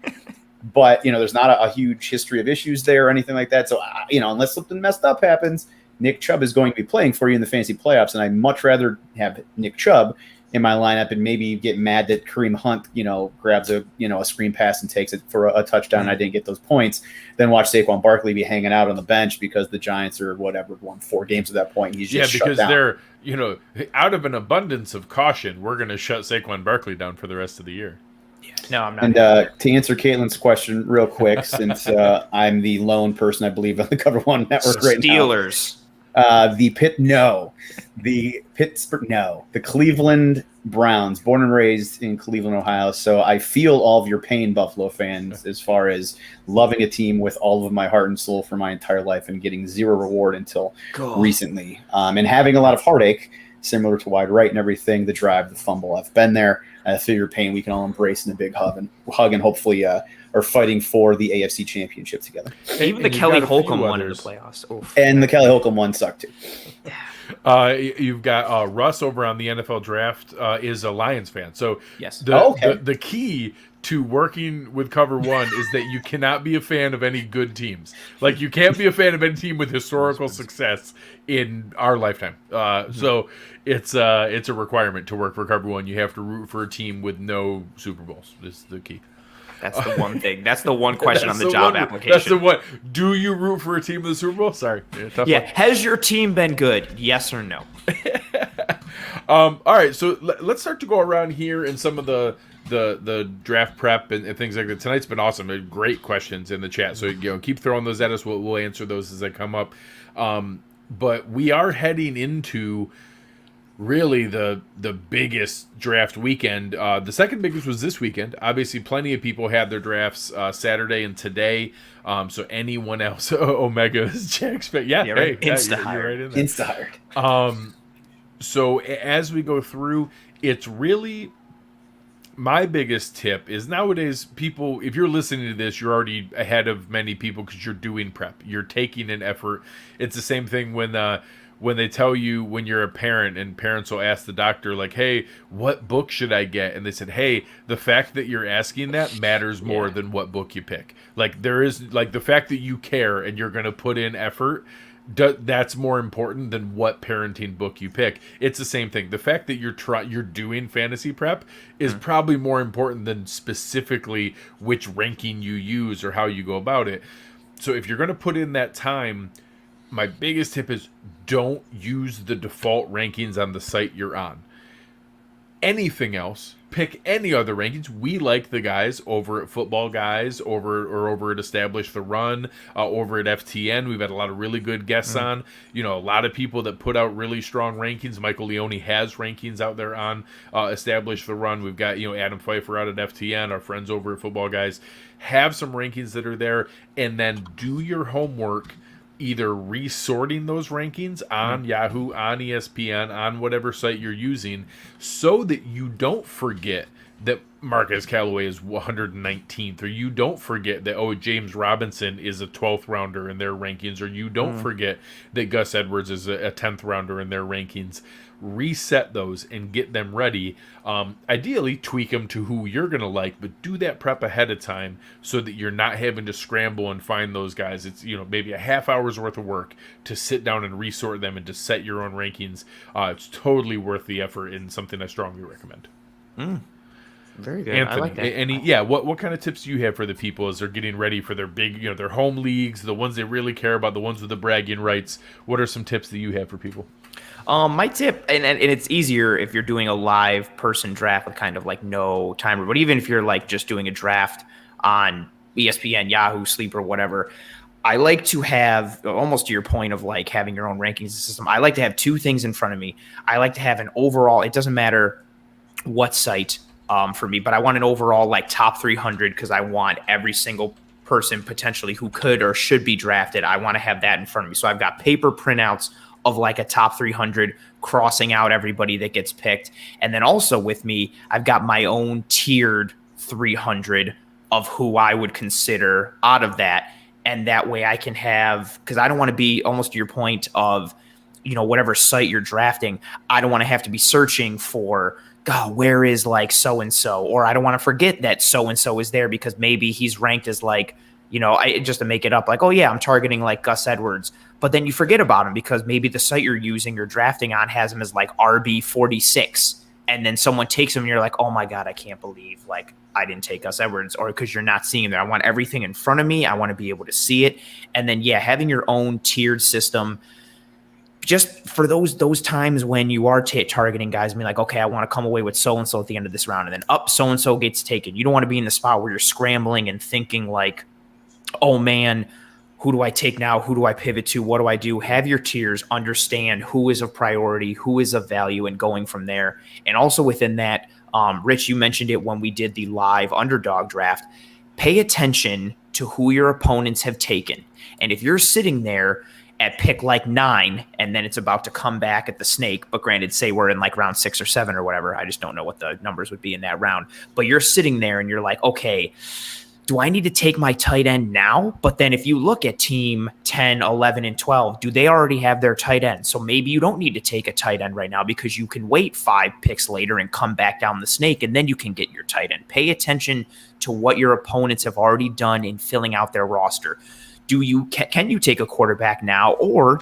But, there's not a huge history of issues there or anything like that. So, unless something messed up happens, Nick Chubb is going to be playing for you in the fantasy playoffs. And I'd much rather have Nick Chubb in my lineup and maybe get mad that Kareem Hunt, grabs a screen pass and takes it for a touchdown. And I didn't get those points. Then watch Saquon Barkley be hanging out on the bench because the Giants are won 4 games at that point. He's just because shut down. they're, out of an abundance of caution, we're going to shut Saquon Barkley down for the rest of the year. Yeah. No, I'm not. And to answer Caitlin's question real quick, since I'm the lone person, I believe, on the Cover One Network right now. Steelers. The Cleveland Browns, born and raised in Cleveland, Ohio. So I feel all of your pain, Buffalo fans, as far as loving a team with all of my heart and soul for my entire life and getting zero reward until recently. And having a lot of heartache, similar to wide right and everything, the drive, the fumble. I've been there. I feel your pain. We can all embrace in a big hug and hopefully are fighting for the AFC Championship together. Even the Kelly Holcomb one in the playoffs. Oof. And the Kelly Holcomb one sucked too. You've got Russ over on the NFL Draft is a Lions fan. So yes. The key to working with Cover One is that you cannot be a fan of any good teams. Like you can't be a fan of any team with historical success in our lifetime. So it's a requirement to work for Cover One. You have to root for a team with no Super Bowls. This is the key. That's the one thing. That's the one question on the job application. That's the one. Do you root for a team with the Super Bowl? Sorry. Yeah. Has your team been good? Yes or no? All right. So let's start to go around here in some of the draft prep and things like that. Tonight's been awesome. Great questions in the chat. So keep throwing those at us. We'll answer those as they come up. But we are heading into really the biggest draft weekend. The second biggest was this weekend. Obviously, plenty of people had their drafts Saturday and today. So anyone else, Omega is Jack's pick. Yeah, right. Hey, Insta-hired. Right Insta-hired. So as we go through, it's really my biggest tip is nowadays people, if you're listening to this, you're already ahead of many people because you're doing prep. You're taking an effort. It's the same thing when they tell you when you're a parent and parents will ask the doctor like, hey, what book should I get? And they said, hey, the fact that you're asking that matters more than what book you pick. Like there is like the fact that you care and you're going to put in effort that's more important than what parenting book you pick. It's the same thing. The fact that you're doing fantasy prep is probably more important than specifically which ranking you use or how you go about it. So if you're going to put in that time, my biggest tip is don't use the default rankings on the site you're on. Anything else, pick any other rankings. We like the guys over at Football Guys, over at Establish the Run, over at FTN. We've had a lot of really good guests on. A lot of people that put out really strong rankings. Michael Leone has rankings out there on Establish the Run. We've got Adam Pfeiffer out at FTN. Our friends over at Football Guys have some rankings that are there, and then do your homework. Either resorting those rankings on Yahoo, on ESPN, on whatever site you're using, so that you don't forget that Marquez Callaway is 119th, or you don't forget that, James Robinson is a 12th rounder in their rankings, or you don't forget that Gus Edwards is a 10th rounder in their rankings. Reset those and get them ready. Ideally, tweak them to who you're going to like, but do that prep ahead of time so that you're not having to scramble and find those guys. It's, maybe a half hour's worth of work to sit down and resort them and to set your own rankings. It's totally worth the effort and something I strongly recommend. Very good. Anthony, I like that. What kind of tips do you have for the people as they're getting ready for their big, their home leagues, the ones they really care about, the ones with the bragging rights? What are some tips that you have for people? My tip, and it's easier if you're doing a live person draft with kind of like no timer, but even if you're like just doing a draft on ESPN, Yahoo, Sleeper, whatever, I like to have, almost to your point of like having your own rankings system, I like to have two things in front of me. I like to have an overall, it doesn't matter what site for me, but I want an overall like top 300 because I want every single person potentially who could or should be drafted. I want to have that in front of me. So I've got paper printouts of like a top 300, crossing out everybody that gets picked. And then also with me, I've got my own tiered 300 of who I would consider out of that. And that way I can have, because I don't want to be, almost to your point of, whatever site you're drafting, I don't want to have to be searching for, God, where is like so-and-so? Or I don't want to forget that so-and-so is there because maybe he's ranked as like, just to make it up, like, oh yeah, I'm targeting like Gus Edwards. But then you forget about him because maybe the site you're using, you're drafting on has him as like RB 46. And then someone takes him and you're like, oh my God, I can't believe like I didn't take Gus Edwards, or because you're not seeing him there. I want everything in front of me. I want to be able to see it. And then, having your own tiered system just for those times when you are targeting guys and be like, okay, I want to come away with so-and-so at the end of this round. And then so-and-so gets taken. You don't want to be in the spot where you're scrambling and thinking like, oh man, who do I take now? Who do I pivot to? What do I do? Have your tiers, understand who is of priority, who is of value, and going from there. And also within that, Rich, you mentioned it when we did the live underdog draft. Pay attention to who your opponents have taken. And if you're sitting there at pick like 9, and then it's about to come back at the snake, but granted, say we're in like round 6 or 7 or whatever, I just don't know what the numbers would be in that round. But you're sitting there and you're like, okay, do I need to take my tight end now? But then if you look at team 10, 11, and 12, do they already have their tight end? So maybe you don't need to take a tight end right now because you can wait 5 picks later and come back down the snake, and then you can get your tight end. Pay attention to what your opponents have already done in filling out their roster. Can you take a quarterback now? Or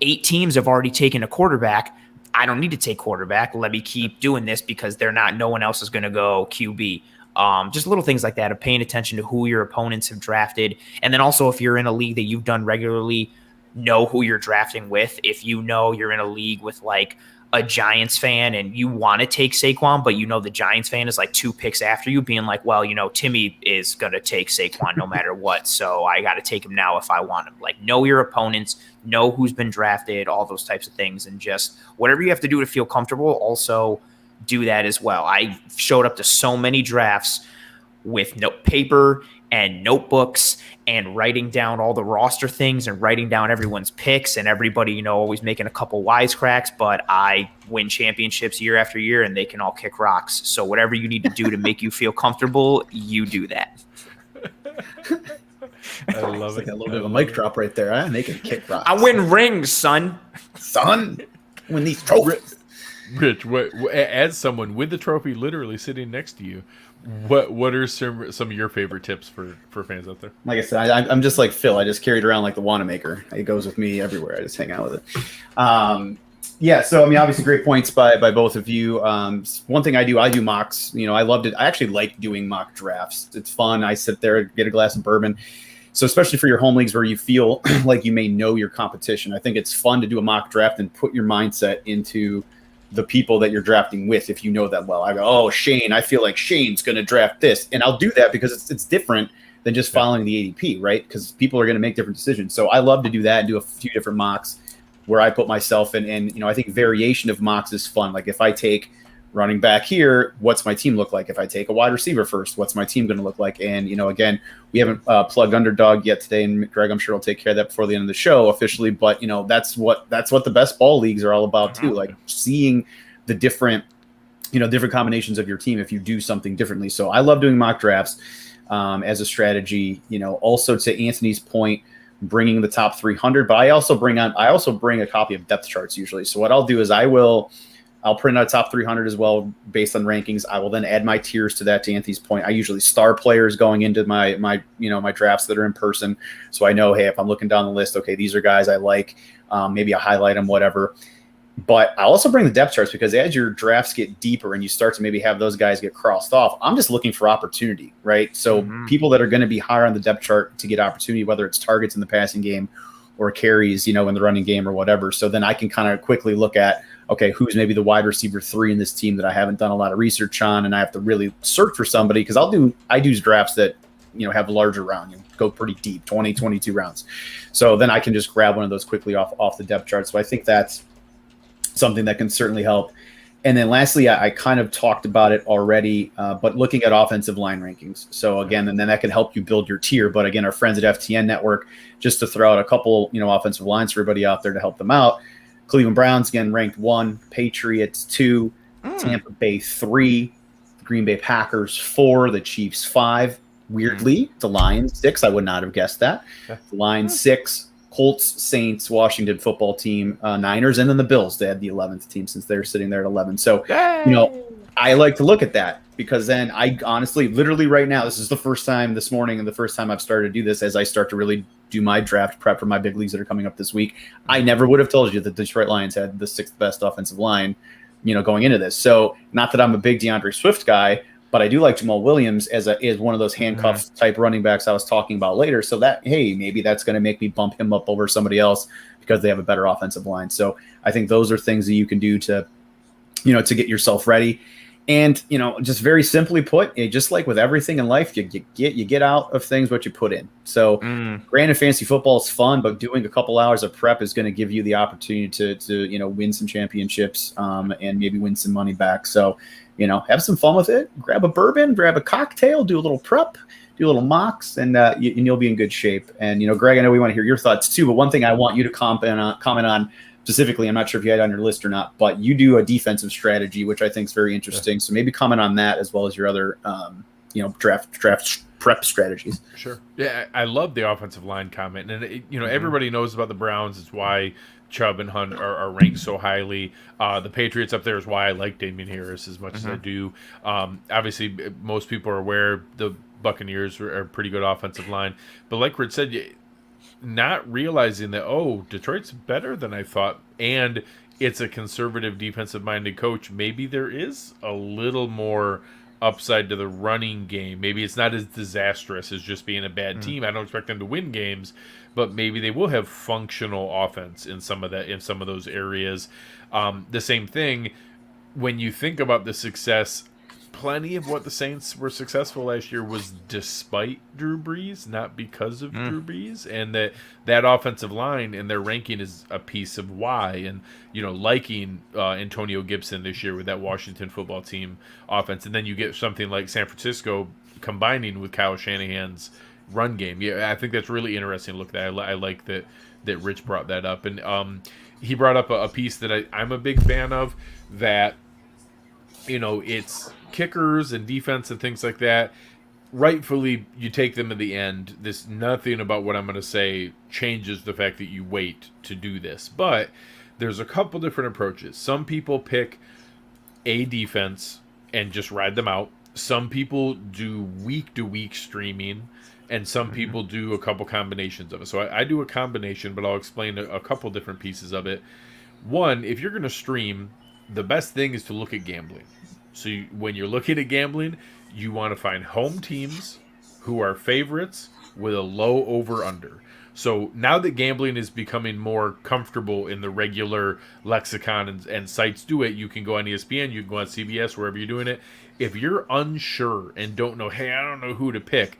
8 teams have already taken a quarterback. I don't need to take quarterback. Let me keep doing this because no one else is going to go QB. Just little things like that of paying attention to who your opponents have drafted. And then also if you're in a league that you've done regularly, know who you're drafting with. If you know you're in a league with like a Giants fan and you want to take Saquon, but the Giants fan is like 2 picks after you, being like, well, Timmy is going to take Saquon no matter what. So I got to take him now if I want him. Like, know your opponents, know who's been drafted, all those types of things. And just whatever you have to do to feel comfortable, also do that as well. I showed up to so many drafts with paper and notebooks and writing down all the roster things and writing down everyone's picks and everybody, always making a couple wisecracks, but I win championships year after year and they can all kick rocks. So whatever you need to do to make you feel comfortable, you do that. I love it. Like a little bit of a mic drop right there. Huh? They can kick rocks. I win rings, son. Win these trophies. Rich, as someone with the trophy literally sitting next to you, What are some of your favorite tips for fans out there? Like I said, I'm just like Phil. I just carried around like the Wanamaker. It goes with me everywhere. I just hang out with it. Yeah, so I mean, obviously, great points by both of you. One thing I do mocks. I loved it. I actually like doing mock drafts. It's fun. I sit there, get a glass of bourbon. So especially for your home leagues where you feel like you may know your competition, I think it's fun to do a mock draft and put your mindset into the people that you're drafting with if you know them well. I go, oh, Shane, I feel like Shane's going to draft this. And I'll do that because it's different than just following the ADP, right? Because people are going to make different decisions. So I love to do that and do a few different mocks where I put myself in. And, I think variation of mocks is fun. Like if I take running back here, what's my team look like? If I take a wide receiver first, what's my team going to look like? And, again, we haven't plugged Underdog yet today, and Greg, I'm sure will take care of that before the end of the show officially. But, that's what the best ball leagues are all about too. Like seeing the different combinations of your team if you do something differently. So I love doing mock drafts as a strategy, also to Anthony's point, bringing the top 300, but I also bring a copy of depth charts usually. So what I'll do is I'll print out top 300 as well based on rankings. I will then add my tiers to that. To Anthony's point, I usually star players going into my drafts that are in person. So I know, hey, if I'm looking down the list, okay, these are guys I like. Maybe I highlight them, whatever. But I also bring the depth charts because as your drafts get deeper and you start to maybe have those guys get crossed off, I'm just looking for opportunity, right? So people that are going to be higher on the depth chart to get opportunity, whether it's targets in the passing game or carries, in the running game or whatever. So then I can kind of quickly look at, okay, who's maybe the wide receiver 3 in this team that I haven't done a lot of research on, and I have to really search for somebody because I do drafts that have a larger round, go pretty deep, 20, 22 rounds. So then I can just grab one of those quickly off the depth chart. So I think that's something that can certainly help. And then lastly, I kind of talked about it already, but looking at offensive line rankings. So again, and then that can help you build your tier. But again, our friends at FTN Network, just to throw out a couple, offensive lines for everybody out there to help them out. Cleveland Browns, again, ranked 1, Patriots 2, Tampa Bay 3, Green Bay Packers 4, the Chiefs 5. Weirdly, the Lions 6. I would not have guessed that. The Lions 6. Colts, Saints, Washington football team, Niners, and then the Bills. They had the 11th team since they're sitting there at 11. So, I like to look at that because then I honestly, literally right now, this is the first time this morning and the first time I've started to do this as I start to really do my draft prep for my big leagues that are coming up this week. I never would have told you that the Detroit Lions had the 6th best offensive line, going into this. So not that I'm a big DeAndre Swift guy, but I do like Jamal Williams as one of those handcuff type running backs I was talking about later. So that, hey, maybe that's going to make me bump him up over somebody else because they have a better offensive line. So I think those are things that you can do to get yourself ready. And, just very simply put, just like with everything in life, you get out of things what you put in. So granted, fantasy football is fun, but doing a couple hours of prep is going to give you the opportunity to win some championships and maybe win some money back. So, have some fun with it. Grab a bourbon, grab a cocktail, do a little prep, do a little mocks, and you'll be in good shape. And, Greg, I know we want to hear your thoughts too, but one thing I want you to comment on specifically, I'm not sure if you had it on your list or not, but you do a defensive strategy, which I think is very interesting. Yeah. So maybe comment on that as well as your other, draft prep strategies. Sure. Yeah, I love the offensive line comment. And, everybody knows about the Browns. It's why Chubb and Hunt are ranked so highly. The Patriots up there is why I like Damien Harris as much as I do. Obviously, most people are aware the Buccaneers are a pretty good offensive line. But like Rich said, not realizing that, Detroit's better than I thought, and it's a conservative defensive-minded coach. Maybe there is a little more upside to the running game. Maybe it's not as disastrous as just being a bad team. I don't expect them to win games, but maybe they will have functional offense in some of those areas. The same thing when you think about the success. Plenty of what the Saints were successful last year was despite Drew Brees, not because of Drew Brees, and that offensive line and their ranking is a piece of why. And liking Antonio Gibson this year with that Washington football team offense, and then you get something like San Francisco combining with Kyle Shanahan's run game. Yeah, I think that's really interesting to look at. I like that Rich brought that up, and he brought up a piece that I'm a big fan of. That it's kickers and defense and things like that. Rightfully, you take them at the end. Nothing about what I'm going to say changes the fact that you wait to do this. But there's a couple different approaches. Some people pick a defense and just ride them out. some people do week to week streaming, and some people do a couple combinations of it. So I do a combination, but I'll explain a couple different pieces of it. One, if you're going to stream, the best thing is to look at gambling. So when you're looking at gambling, you want to find home teams who are favorites with a low over-under. So now that gambling is becoming more comfortable in the regular lexicon and sites do it, you can go on ESPN, you can go on CBS, wherever you're doing it. If you're unsure and don't know, hey, I don't know who to pick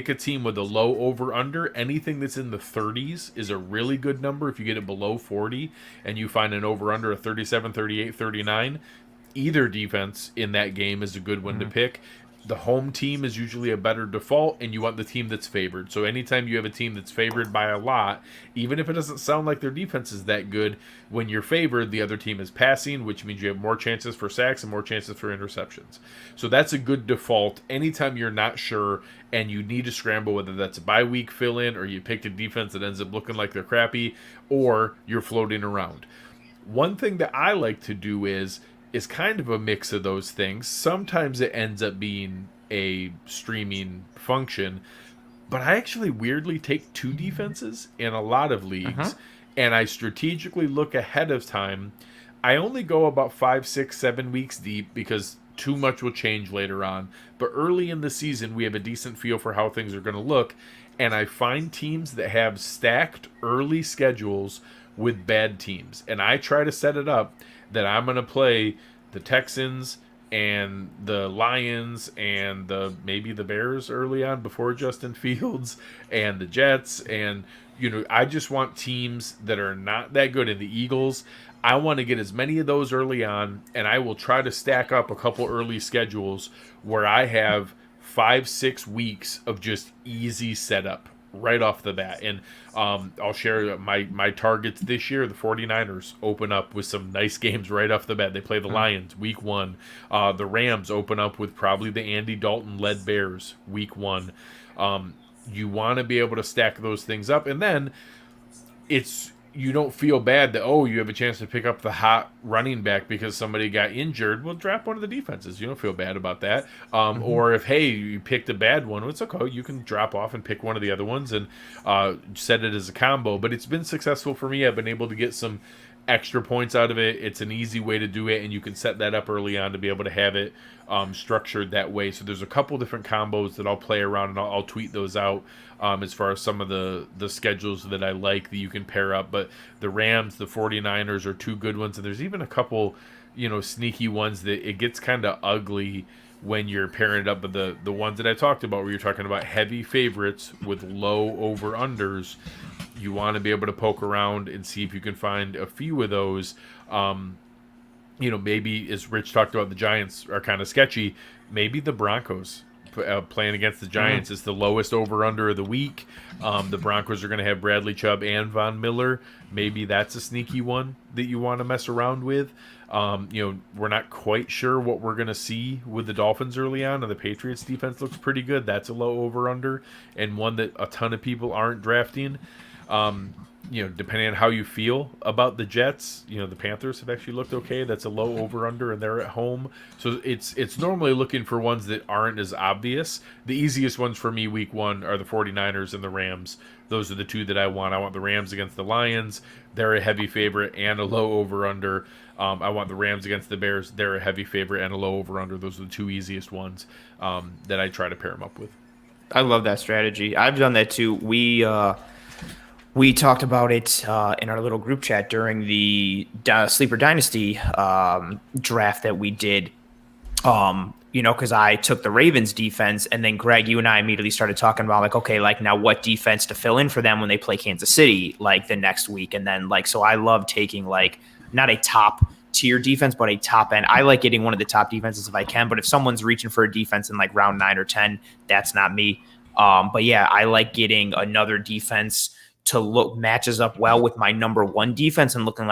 a team with a low over-under. Anything that's in the 30s is a really good number. If you get it below 40 and you find an over-under of 37, 38, 39, either defense in that game is a good one to pick. The home team is usually a better default, and you want the team that's favored. So anytime you have a team that's favored by a lot, even if it doesn't sound like their defense is that good, when you're favored, the other team is passing, which means you have more chances for sacks and more chances for interceptions. So that's a good default. Anytime you're not sure and you need to scramble, whether that's a bye week fill-in or you picked a defense that ends up looking like they're crappy, or you're floating around. One thing that I like to do is kind of a mix of those things. Sometimes it ends up being a streaming function, but I actually weirdly take two defenses in a lot of leagues, and I strategically look ahead of time. I only go about 5, 6, 7 weeks deep because too much will change later on. But early in the season, we have a decent feel for how things are going to look, and I find teams that have stacked early schedules with bad teams, and I try to set it up that I'm going to play the Texans and the Lions and maybe the Bears early on before Justin Fields and the Jets. And, I just want teams that are not that good. And the Eagles, I want to get as many of those early on, and I will try to stack up a couple early schedules where I have 5, 6 weeks of just easy setup right off the bat. And I'll share my targets this year. The 49ers open up with some nice games right off the bat. They play the Lions week 1. The Rams open up with probably the Andy Dalton-led Bears week 1. You want to be able to stack those things up, and then you don't feel bad that, you have a chance to pick up the hot running back because somebody got injured. Well, draft one of the defenses. You don't feel bad about that. Or if, you picked a bad one, it's okay. You can drop off and pick one of the other ones and set it as a combo. But it's been successful for me. I've been able to get some extra points out of it. It's an easy way to do it, and you can set that up early on to be able to have it structured that way. So there's a couple different combos that I'll play around, and I'll tweet those out as far as some of the schedules that I like that you can pair up. But the Rams, the 49ers are two good ones, and there's even a couple sneaky ones that it gets kind of ugly when you're pairing it up with the ones that I talked about, where you're talking about heavy favorites with low over-unders. You want to be able to poke around and see if you can find a few of those. Maybe, as Rich talked about, the Giants are kind of sketchy. Maybe the Broncos playing against the Giants is the lowest over-under of the week. The Broncos are going to have Bradley Chubb and Von Miller. Maybe that's a sneaky one that you want to mess around with. We're not quite sure what we're going to see with the Dolphins early on, and the Patriots defense looks pretty good. That's a low over-under, and one that a ton of people aren't drafting. Depending on how you feel about the Jets, the Panthers have actually looked okay. That's a low over-under, and they're at home. So it's normally looking for ones that aren't as obvious. The easiest ones for me week 1 are the 49ers and the Rams. Those are the two that I want. I want the Rams against the Lions. They're a heavy favorite and a low over-under. I want the Rams against the Bears. They're a heavy favorite and a low over-under. Those are the two easiest ones that I try to pair them up with. I love that strategy. I've done that too. We talked about it in our little group chat during the Sleeper Dynasty draft that we did. Because I took the Ravens defense, and then Greg, you and I immediately started talking about now what defense to fill in for them when they play Kansas City the next week. And then so I love taking not a top tier defense, but a top end. I like getting one of the top defenses if I can, but if someone's reaching for a defense in round 9 or 10, that's not me. But yeah, I like getting another defense to matches up well with my number 1 defense and looking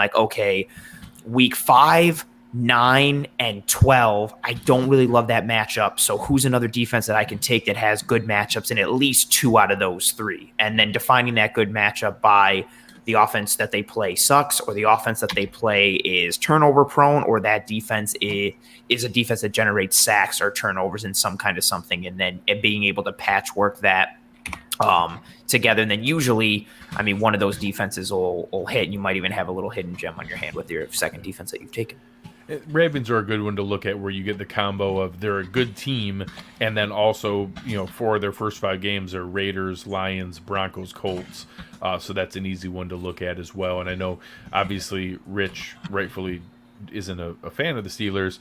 week 5, 9, and 12, I don't really love that matchup. So who's another defense that I can take that has good matchups in at least 2 out of those 3? And then defining that good matchup by the offense that they play sucks, or the offense that they play is turnover prone, or that defense is a defense that generates sacks or turnovers in some kind of something, and then being able to patchwork that together. And then usually, I mean, one of those defenses will hit, and you might even have a little hidden gem on your hand with your second defense that you've taken. Ravens are a good one to look at, where you get the combo of they're a good team, and then also, for their first 5 games are Raiders, Lions, Broncos, Colts. So that's an easy one to look at as well. And I know, obviously, Rich rightfully isn't a fan of the Steelers.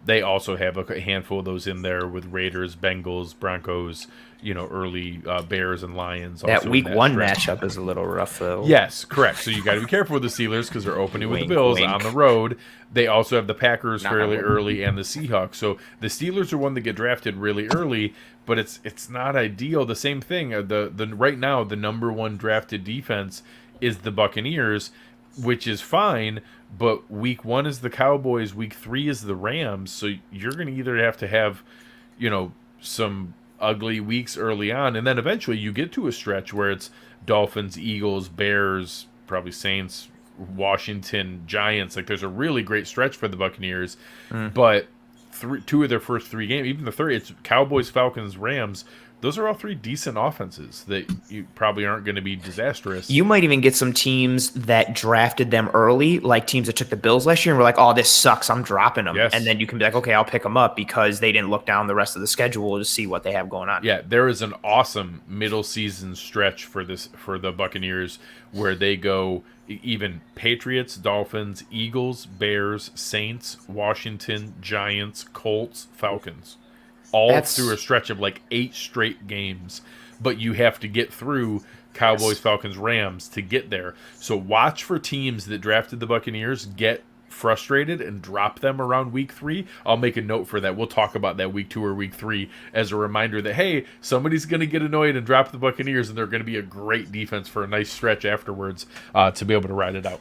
They also have a handful of those in there with Raiders, Bengals, Broncos, early Bears and Lions. That also week 1 stretch. matchup is a little rough, though. Yes, correct. So you got to be careful with the Steelers because they're opening with the Bills on the road. They also have the Packers fairly early and the Seahawks. So the Steelers are one that get drafted really early, but it's not ideal. The same thing. The right now the number 1 drafted defense is the Buccaneers, which is fine. But week 1 is the Cowboys. Week 3 is the Rams. So you're going to either have to have, some ugly weeks early on, and then eventually you get to a stretch where it's Dolphins, Eagles, Bears, probably Saints, Washington, Giants. Like, there's a really great stretch for the Buccaneers, but 2 of their first 3 games, even the third, it's Cowboys, Falcons, Rams. Those are all 3 decent offenses that you probably aren't going to be disastrous. You might even get some teams that drafted them early, like teams that took the Bills last year and were like, oh, this sucks, I'm dropping them. Yes. And then you can be like, okay, I'll pick them up because they didn't look down the rest of the schedule to see what they have going on. Yeah, there is an awesome middle season stretch for the Buccaneers where they go even Patriots, Dolphins, Eagles, Bears, Saints, Washington, Giants, Colts, Falcons. All through a stretch of like 8 straight games. But you have to get through Cowboys, Falcons, Rams to get there. So watch for teams that drafted the Buccaneers get frustrated and drop them around week 3. I'll make a note for that. We'll talk about that week 2 or week 3 as a reminder that, hey, somebody's going to get annoyed and drop the Buccaneers, and they're going to be a great defense for a nice stretch afterwards to be able to ride it out.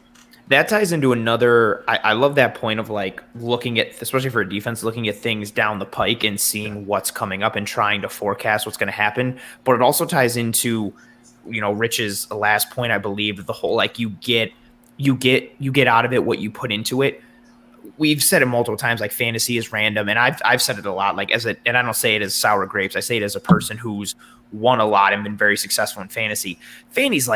That ties into another. I love that point of like looking at, especially for a defense, looking at things down the pike and seeing what's coming up and trying to forecast what's going to happen. But it also ties into, Rich's last point, I believe, the whole like you get out of it what you put into it. We've said it multiple times, like fantasy is random, and I've said it a lot. Like and I don't say it as sour grapes. I say it as a person who's won a lot and been very successful in fantasy. Fantasy's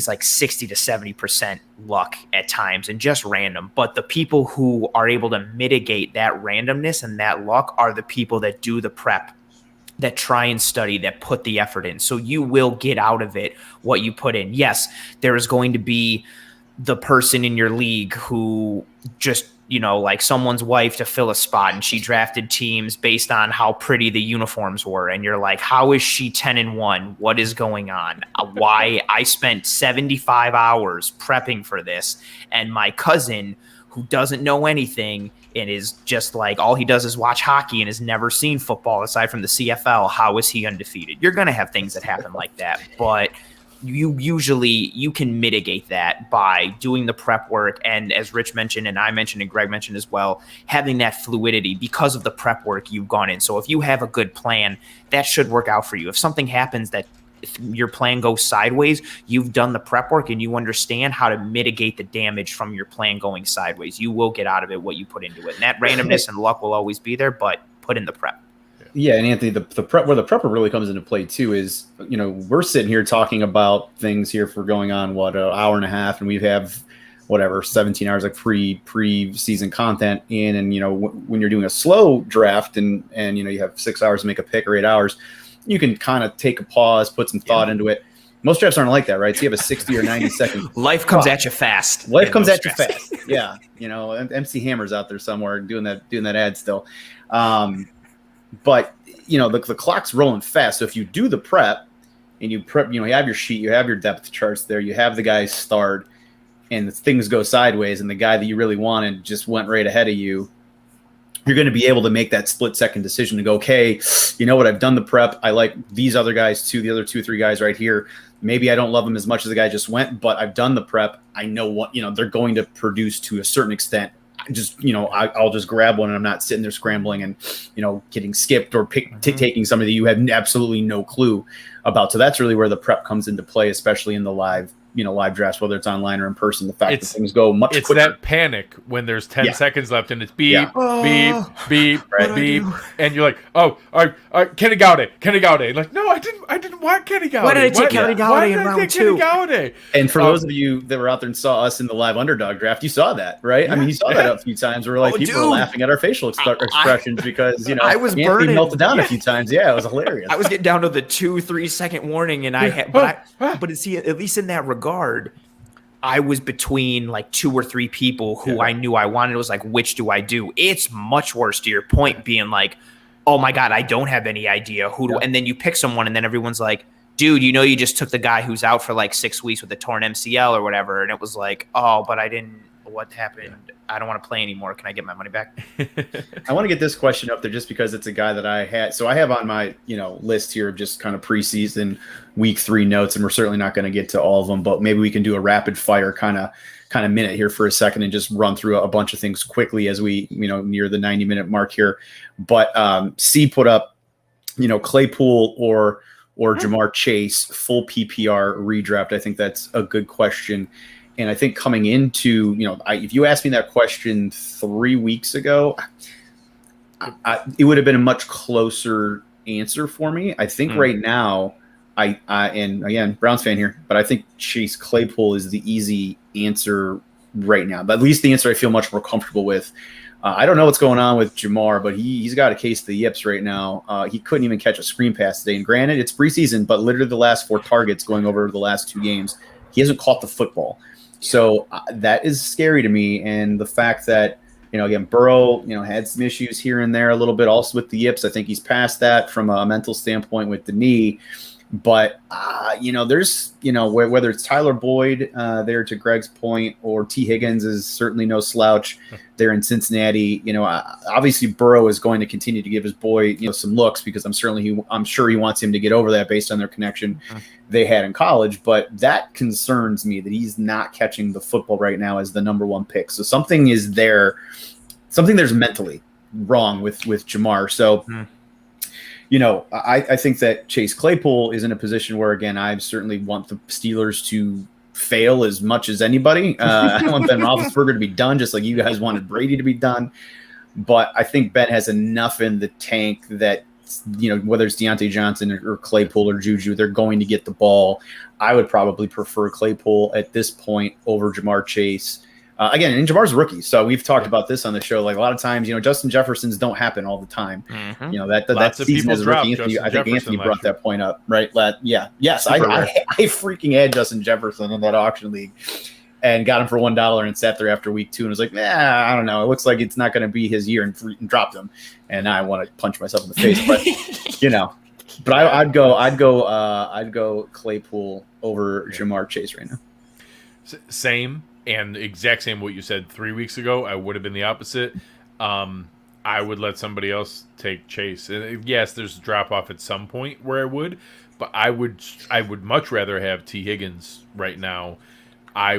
like 60 to 70% luck at times and just random. But the people who are able to mitigate that randomness and that luck are the people that do the prep, that try and study, that put the effort in. So you will get out of it what you put in. Yes, there is going to be the person in your league who just, like someone's wife to fill a spot, and she drafted teams based on how pretty the uniforms were. And you're like, how is she 10-1? What is going on? Why? I spent 75 hours prepping for this. And my cousin, who doesn't know anything and is just like, all he does is watch hockey and has never seen football aside from the CFL, how is he undefeated? You're going to have things that happen like that. But you can mitigate that by doing the prep work, and as Rich mentioned and I mentioned and Greg mentioned as well, having that fluidity because of the prep work you've gone in. So if you have a good plan, that should work out for you. If something happens that your plan goes sideways, you've done the prep work and you understand how to mitigate the damage from your plan going sideways. You will get out of it what you put into it, and that randomness and luck will always be there, but put in the prep. Yeah, and Anthony, the prep, where the prepper really comes into play too is, we're sitting here talking about things here for going on an hour and a half, and we have 17 hours of pre-season content in, and when you're doing a slow draft and you have 6 hours to make a pick or 8 hours, you can kind of take a pause, put some thought into it. Most drafts aren't like that, right? So you have a 60 or 90 second. Life comes at you fast. Life comes at you fast. Yeah, MC Hammer's out there somewhere doing that ad still. But the clock's rolling fast. So if you do the prep and you prep, you have your sheet, you have your depth charts there, you have the guys start, and things go sideways, and the guy that you really wanted just went right ahead of you, you're going to be able to make that split-second decision to go, okay, you know what, I've done the prep. I like these other guys too, the other 2-3 guys right here. Maybe I don't love them as much as the guy just went, but I've done the prep. I know what they're going to produce to a certain extent. Just I'll just grab one, and I'm not sitting there scrambling and getting skipped or taking somebody that you have absolutely no clue about. So that's really where the prep comes into play, especially in the live live drafts, whether it's online or in person. The fact that things go much quicker. It's that panic when there's 10 seconds left and it's beep, beep, Right. beep, and you're like, oh, all right, Kenny Galladay. Like, no, I didn't want Kenny Galladay. Why did I take Kenny Galladay in round 2? Kenny Galladay? And for those of you that were out there and saw us in the live underdog draft, you saw that, right? Yeah, I mean, you saw that a few times where like people were laughing at our facial expressions because I was Anthony burning. melted down a few times. Yeah, it was hilarious. I was getting down to the 2-3 second warning, and but see, at least in that regard, I was between like 2 or 3 people who I knew I wanted. It was like, which do I do? It's much worse, to your point, being like, oh my God, I don't have any idea who do. And then you pick someone, and then everyone's like, dude, you just took the guy who's out for like 6 weeks with a torn MCL or whatever. And it was like, oh, but I didn't. What happened? I don't want to play anymore. Can I get my money back? I want to get this question up there just because it's a guy that I had. So I have on my list here of just kind of preseason week 3 notes, and we're certainly not going to get to all of them, but maybe we can do a rapid fire kind of minute here for a second and just run through a bunch of things quickly as we near the 90-minute mark here. But C put up Claypool or Jamar Chase full PPR redraft. I think that's a good question. And I think coming into, if you asked me that question 3 weeks ago, it would have been a much closer answer for me. I think right now, and again, Browns fan here, but I think Chase Claypool is the easy answer right now. But at least the answer I feel much more comfortable with. I don't know what's going on with Jamar, but he's got a case of the yips right now. He couldn't even catch a screen pass today. And granted, it's preseason, but literally the last 4 targets going over the last 2 games, he hasn't caught the football. So that is scary to me. And the fact that, again, Burrow, had some issues here and there a little bit also with the yips. I think he's past that from a mental standpoint with the knee. But, there's, whether it's Tyler Boyd there to Greg's point, or T. Higgins is certainly no slouch there in Cincinnati. Obviously Burrow is going to continue to give his boy, some looks because I'm sure he wants him to get over that based on their connection they had in college. But that concerns me that he's not catching the football right now as the number 1 pick. So something is there. Something there's mentally wrong with Jamar. So, I think that Chase Claypool is in a position where, again, I certainly want the Steelers to fail as much as anybody. I want Ben Roethlisberger to be done, just like you guys wanted Brady to be done. But I think Ben has enough in the tank that, whether it's Deontay Johnson or Claypool or Juju, they're going to get the ball. I would probably prefer Claypool at this point over Jamar Chase. Again, and Jamar's a rookie, so we've talked about this on the show. Like a lot of times, Justin Jeffersons don't happen all the time. That season as a rookie. I think Anthony brought that point up, right? Yes, I freaking had Justin Jefferson in that auction league, and got him for $1 and sat there after week 2 and was like, I don't know. It looks like it's not going to be his year, and dropped him. And now I want to punch myself in the face, but But I'd go Claypool over Jamar Chase right now. Same. And exact same what you said 3 weeks ago. I would have been the opposite. I would let somebody else take Chase. And yes, there's a drop off at some point where I would, but I would much rather have T. Higgins right now. I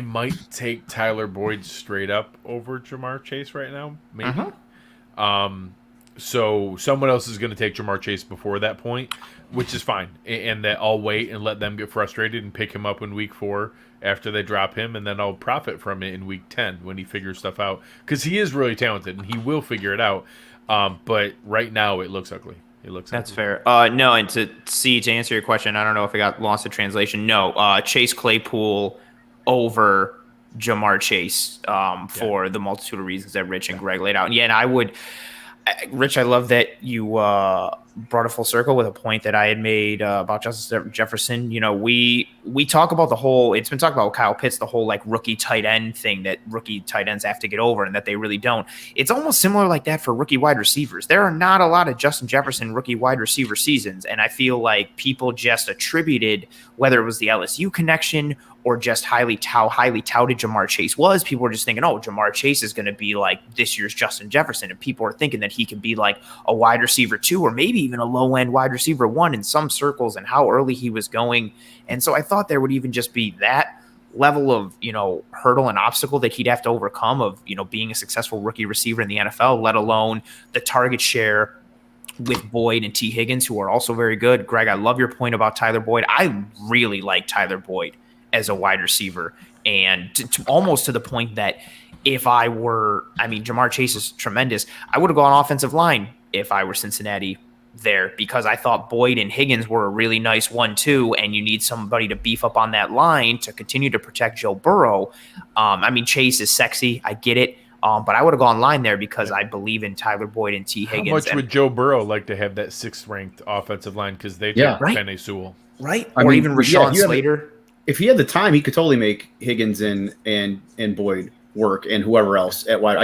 might take Tyler Boyd straight up over Jamar Chase right now, maybe. So someone else is going to take Jamar Chase before that point, which is fine. And that I'll wait and let them get frustrated and pick him up in week 4 after they drop him, and then I'll profit from it in week 10 when he figures stuff out. Because he is really talented, and he will figure it out. But right now, it looks ugly. That's fair. No, and to answer your question, I don't know if I got lost in translation. No, Chase Claypool over Jamar Chase for the multitude of reasons that Rich and Greg laid out. And yeah, and I would – Rich, I love that you brought a full circle with a point that I had made about Justin Jefferson. We talk about the whole – it's been talked about with Kyle Pitts, the whole like rookie tight end thing that rookie tight ends have to get over and that they really don't. It's almost similar like that for rookie wide receivers. There are not a lot of Justin Jefferson rookie wide receiver seasons, and I feel like people just attributed, whether it was the LSU connection or just how highly touted Jamar Chase was, people were just thinking, oh, Jamar Chase is going to be like this year's Justin Jefferson. And people are thinking that he could be like a wide receiver 2 or maybe even a low-end wide receiver 1 in some circles and how early he was going. And so I thought there would even just be that level of, hurdle and obstacle that he'd have to overcome of, being a successful rookie receiver in the NFL, let alone the target share with Boyd and T. Higgins, who are also very good. Greg, I love your point about Tyler Boyd. I really like Tyler Boyd as a wide receiver, and almost to the point that if I were, Jamar Chase is tremendous. I would have gone offensive line if I were Cincinnati there, because I thought Boyd and Higgins were a really nice 1-2, and you need somebody to beef up on that line to continue to protect Joe Burrow. Chase is sexy. I get it. But I would have gone line there because I believe in Tyler Boyd and T. Higgins. How much would Joe Burrow like to have that 6th-ranked offensive line, because they take Penei Sewell? Right. Even Rashawn Slater. If he had the time, he could totally make Higgins and Boyd work, and whoever else at wide.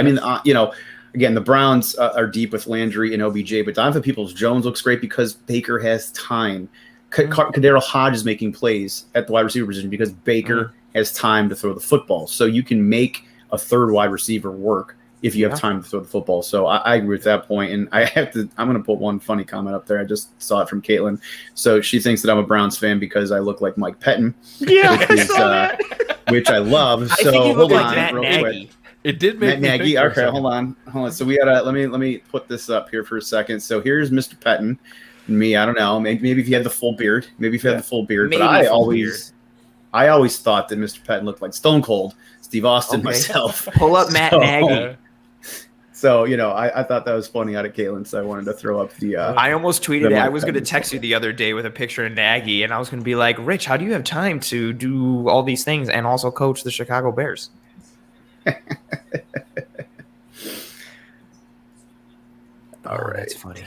Again, the Browns are deep with Landry and OBJ, but Donovan Peoples-Jones looks great because Baker has time. Kadarius Hodge is making plays at the wide receiver position because Baker has time to throw the football. So you can make a third wide receiver work if you have time to throw the football. So I agree with that point. And I'm going to put one funny comment up there. I just saw it from Caitlin. So she thinks that I'm a Browns fan because I look like Mike Pettin, which I love. I think you look like Matt Nagy. It did make Matt Nagy. Okay, hold on. So we gotta let me put this up here for a second. So here's Mr. Pettin and me. I don't know. Maybe if you had the full beard. But I always thought that Mr. Pettin looked like Stone Cold Steve Austin myself. Pull up Matt Nagy. So, I thought that was funny out of Caitlin, so I wanted to throw up the I almost tweeted it. I was going to text you the other day with a picture of Nagy, and I was going to be like, Rich, how do you have time to do all these things and also coach the Chicago Bears? All right. That's funny.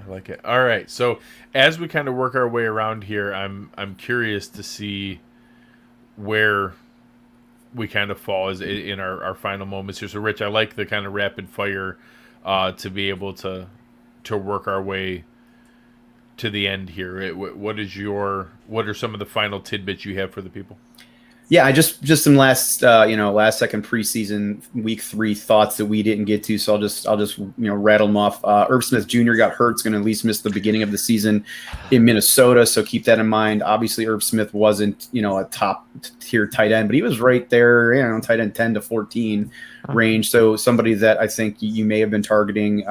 I like it. All right. So as we kind of work our way around here, I'm curious to see where we kind of fall as in our final moments here. So Rich, I like the kind of rapid fire to be able to work our way to the end here. What are some of the final tidbits you have for the people? Yeah, I just some last second preseason week 3 thoughts that we didn't get to, so I'll just rattle them off. Irv Smith Jr. got hurt; is going to at least miss the beginning of the season in Minnesota, so keep that in mind. Obviously, Irv Smith wasn't a top tier tight end, but he was right there, tight end 10 to 14 range. So somebody that I think you may have been targeting.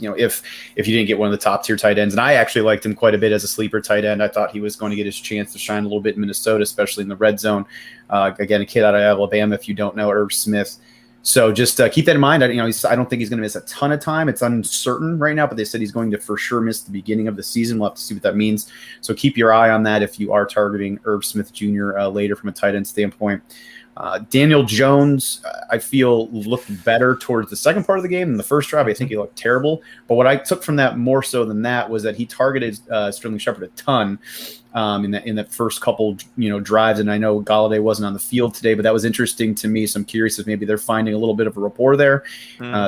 If you didn't get one of the top tier tight ends, and I actually liked him quite a bit as a sleeper tight end. I thought he was going to get his chance to shine a little bit in Minnesota, especially in the red zone. Again, a kid out of Alabama, if you don't know Irv Smith. So just keep that in mind. I don't think he's going to miss a ton of time. It's uncertain right now, but they said he's going to for sure miss the beginning of the season. We'll have to see what that means. So keep your eye on that if you are targeting Irv Smith Jr. Later from a tight end standpoint. Daniel Jones, I feel, looked better towards the second part of the game than the first drive. I think he looked terrible. But what I took from that more so than that was that he targeted Sterling Shepard a ton in that first couple drives. And I know Galladay wasn't on the field today, but that was interesting to me. So I'm curious if maybe they're finding a little bit of a rapport there.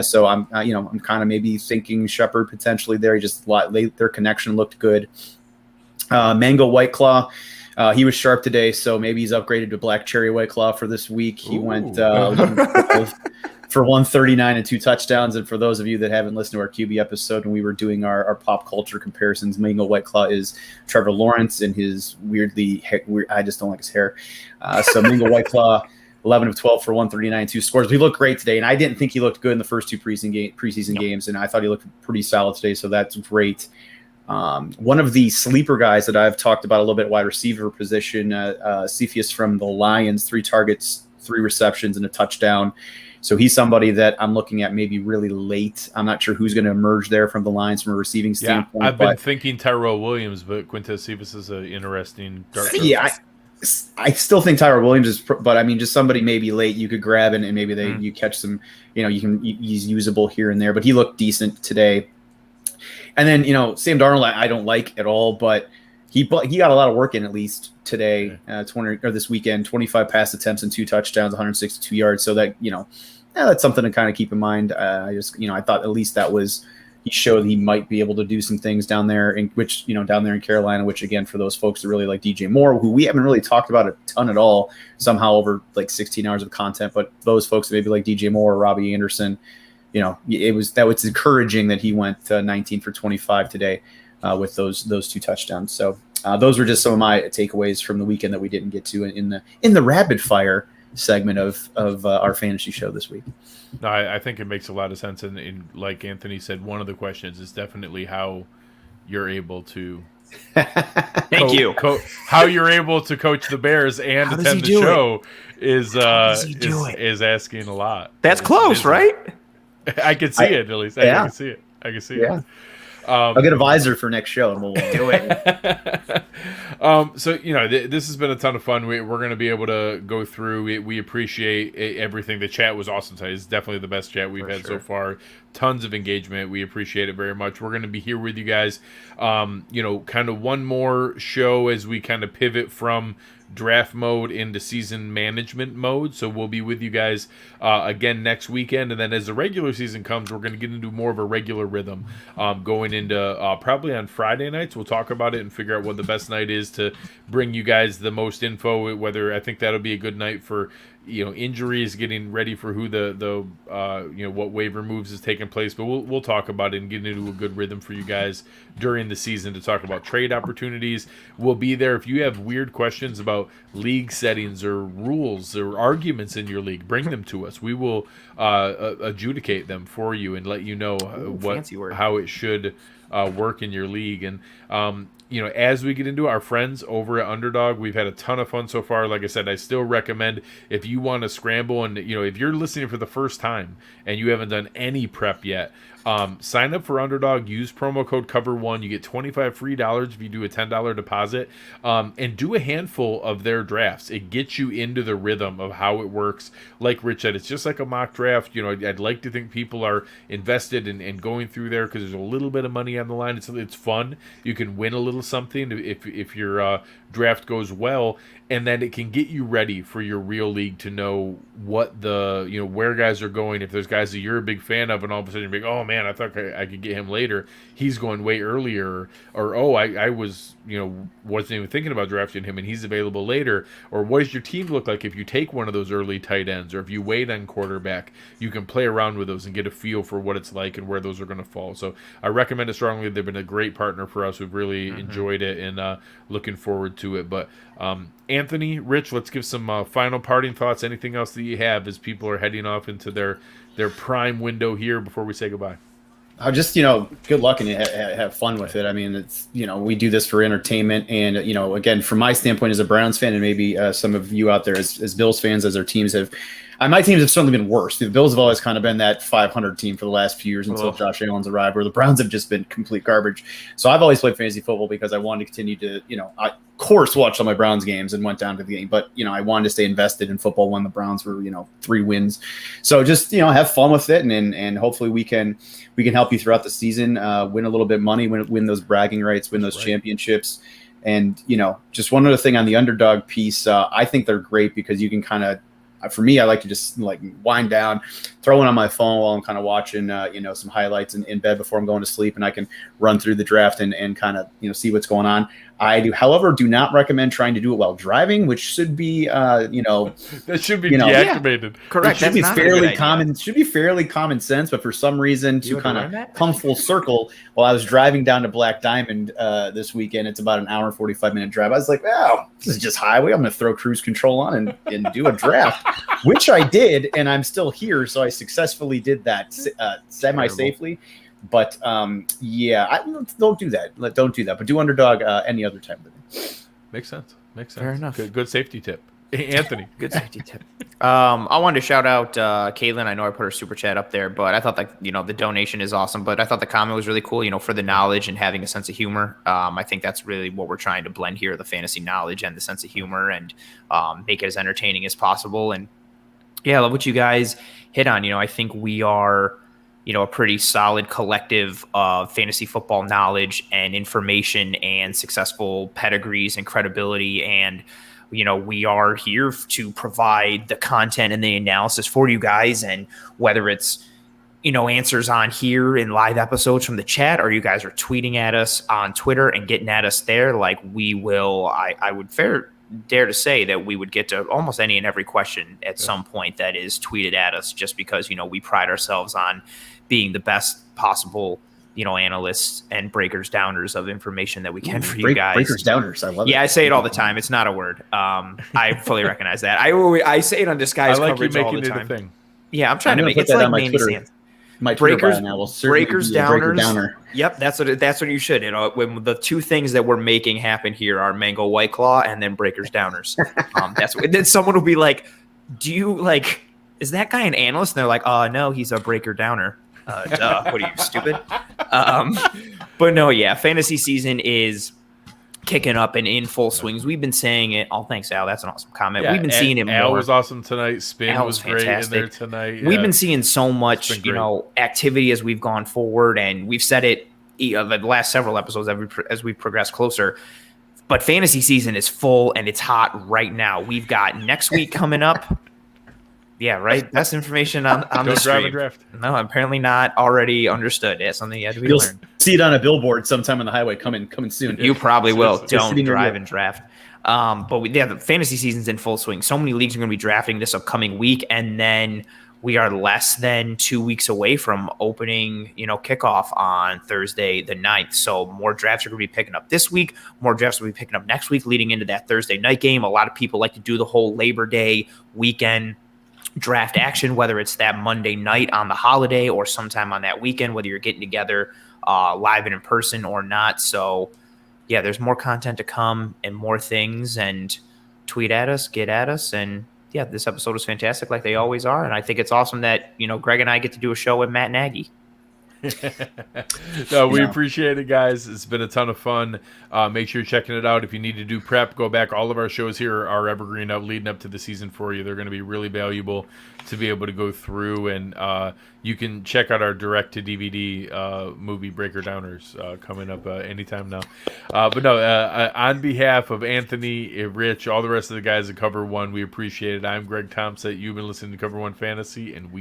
So I'm kind of maybe thinking Shepard potentially there. Their connection looked good. Mango White Claw. He was sharp today, so maybe he's upgraded to Black Cherry White Claw for this week. He went for 139 and 2 touchdowns. And for those of you that haven't listened to our QB episode when we were doing our pop culture comparisons, Mango White Claw is Trevor Lawrence and his I just don't like his hair. So Mango White Claw, 11 of 12 for 139 and 2 scores. He looked great today, and I didn't think he looked good in the first 2 preseason games, and I thought he looked pretty solid today, so that's great. One of the sleeper guys that I've talked about a little bit, wide receiver position, Cephas from the Lions, 3 targets, 3 receptions, and a touchdown. So he's somebody that I'm looking at maybe really late. I'm not sure who's going to emerge there from the Lions from a receiving standpoint. I've been thinking Tyrell Williams, but Quintez Cephas is an interesting dark. Yeah, I still think Tyrell Williams is, but just somebody maybe late you could grab and maybe you catch some, he's usable here and there, but he looked decent today. And then, Sam Darnold, I don't like at all, but he got a lot of work in at least today, this weekend, 25 pass attempts and 2 touchdowns, 162 yards. So that, that's something to kind of keep in mind. I thought at least he showed he might be able to do some things down there in Carolina, which again, for those folks that really like DJ Moore, who we haven't really talked about a ton at all, somehow over like 16 hours of content, but those folks that maybe like DJ Moore or Robbie Anderson, it was encouraging that he went 19 for 25 today with those 2 touchdowns. So those were just some of my takeaways from the weekend that we didn't get to in the rapid fire segment of our fantasy show this week. No, I think it makes a lot of sense, and like Anthony said, one of the questions is definitely how you're able to. Thank you. How you're able to coach the Bears and attend the show is asking a lot. That's close, right? I can see it, at least. I can see it. I can see it. I'll get a visor for next show, and we'll do it. So this has been a ton of fun. We're going to be able to go through. We appreciate everything. The chat was awesome tonight. It's definitely the best chat we've had so far. Tons of engagement. We appreciate it very much. We're going to be here with you guys. Kind of one more show as we kind of pivot from draft mode into season management mode. So we'll be with you guys again next weekend, and then as the regular season comes, we're going to get into more of a regular rhythm going into probably on Friday nights. We'll talk about it and figure out what the best night is to bring you guys the most info, whether I think that'll be a good night for injuries, getting ready for who the what waiver moves is taking place. But we'll talk about it and get into a good rhythm for you guys during the season to talk about trade opportunities. We'll be there. If you have weird questions about league settings or rules or arguments in your league, bring them to us. We will adjudicate them for you and let you know how it should work in your league. And as we get into our friends over at Underdog, we've had a ton of fun so far. Like I said, I still recommend, if you want to scramble and if you're listening for the first time and you haven't done any prep yet, sign up for Underdog, use promo code COVER1. You get $25 free if you do a $10 deposit, and do a handful of their drafts. It gets you into the rhythm of how it works. Like Rich said, it's just like a mock draft. I'd like to think people are invested in going through there because there's a little bit of money on the line. It's fun. You can win a little something if your draft goes well, and then it can get you ready for your real league to know what where guys are going. If there's guys that you're a big fan of and all of a sudden you're like, oh man, I thought I could get him later, he's going way earlier, or I was wasn't even thinking about drafting him and he's available later. Or what does your team look like if you take one of those early tight ends, or if you wait on quarterback? You can play around with those and get a feel for what it's like and where those are going to fall. So I recommend it strongly. They've been a great partner for us. We've really enjoyed it and looking forward to it. But Anthony, Rich, let's give some final parting thoughts. Anything else that you have as people are heading off into their prime window here before we say goodbye? Just good luck and have fun with it. I mean, it's we do this for entertainment, and again, from my standpoint as a Browns fan, and maybe some of you out there as Bills fans, as our teams have. My teams have certainly been worse. The Bills have always kind of been that 500 team for the last few years until Josh Allen's arrived, where the Browns have just been complete garbage. So I've always played fantasy football because I wanted to continue to, I, of course, watched all my Browns games and went down to the game. But, I wanted to stay invested in football when the Browns were, 3 wins. So just, have fun with it. And hopefully we can help you throughout the season, win a little bit of money, win those bragging rights, win those championships. And, just one other thing on the Underdog piece, I think they're great because you can kind of, for me, I like to just wind down, throw it on my phone while I'm kind of watching, some highlights in bed before I'm going to sleep, and I can run through the draft and kind of, see what's going on. I do, however, do not recommend trying to do it while driving, which should be, that should be deactivated. Correct. It should be fairly common. It should be fairly common sense, but for some reason, to kind of come full circle, while I was driving down to Black Diamond this weekend, it's about an hour and 45-minute drive. I was like, "Wow, this is just highway. I'm going to throw cruise control on and do a draft," which I did, and I'm still here, so I successfully did that semi-safely. But don't do that. Don't do that. But do Underdog any other time of the day. Makes sense. Fair enough. Good safety tip. Anthony. Good safety tip. I wanted to shout out Caitlin. I know I put her super chat up there, but I thought the donation is awesome. But I thought the comment was really cool, for the knowledge and having a sense of humor. I think that's really what we're trying to blend here, the fantasy knowledge and the sense of humor, and make it as entertaining as possible. And yeah, I love what you guys hit on. I think we are a pretty solid collective of fantasy football knowledge and information and successful pedigrees and credibility. And, we are here to provide the content and the analysis for you guys. And whether it's, answers on here in live episodes from the chat, or you guys are tweeting at us on Twitter and getting at us there, we will, I would dare to say that we would get to almost any and every question at some point that is tweeted at us, just because, we pride ourselves on being the best possible analysts and breakers downers of information that we can for you guys. Breakers downers, I love it. Yeah, I say it all the time. It's not a word. I fully recognize that. I say it on Disguise coverage all the time. Thing. Yeah, I'm trying to make it like Mandy Sands. My breakers downers. Downer. Yep, that's what you should. When the two things that we're making happen here are Mango White Claw and then breakers downers. That's what. Then someone will be like, "Do you like? Is that guy an analyst?" And they're like, "Oh no, he's a breaker downer." Duh, what are you, stupid? But no, yeah, fantasy season is kicking up and in full swings. We've been saying it. Oh, thanks, Al. That's an awesome comment. We've been seeing it more. Al was awesome tonight. Spin Al was great fantastic. In there tonight. We've been seeing so much, activity as we've gone forward, and we've said it the last several episodes as we progress closer. But fantasy season is full and it's hot right now. We've got next week coming up. Yeah, right. That's information on the stream. Draft. No, apparently not already understood. It's something you had to be learned. You'll see it on a billboard sometime on the highway coming soon. You probably will. Don't drive and draft. But the fantasy season's in full swing. So many leagues are going to be drafting this upcoming week, and then we are less than 2 weeks away from opening, kickoff on Thursday the 9th. So more drafts are going to be picking up this week. More drafts will be picking up next week, leading into that Thursday night game. A lot of people like to do the whole Labor Day weekend draft action, whether it's that Monday night on the holiday or sometime on that weekend, whether you're getting together live and in person or not. So yeah, there's more content to come and more things, and tweet at us, get at us. And yeah, this episode was fantastic like they always are. And I think it's awesome that, Greg and I get to do a show with Matt Nagy. No, we appreciate it, guys. It's been a ton of fun. Make sure you're checking it out. If you need to do prep, go back. All of our shows here are evergreen leading up to the season for you. They're going to be really valuable to be able to go through, and you can check out our direct-to-DVD movie Breaker Downers coming up anytime now. But no, on behalf of Anthony, Rich, all the rest of the guys at Cover One, we appreciate it. I'm Greg Tompsett. You've been listening to Cover One Fantasy, and we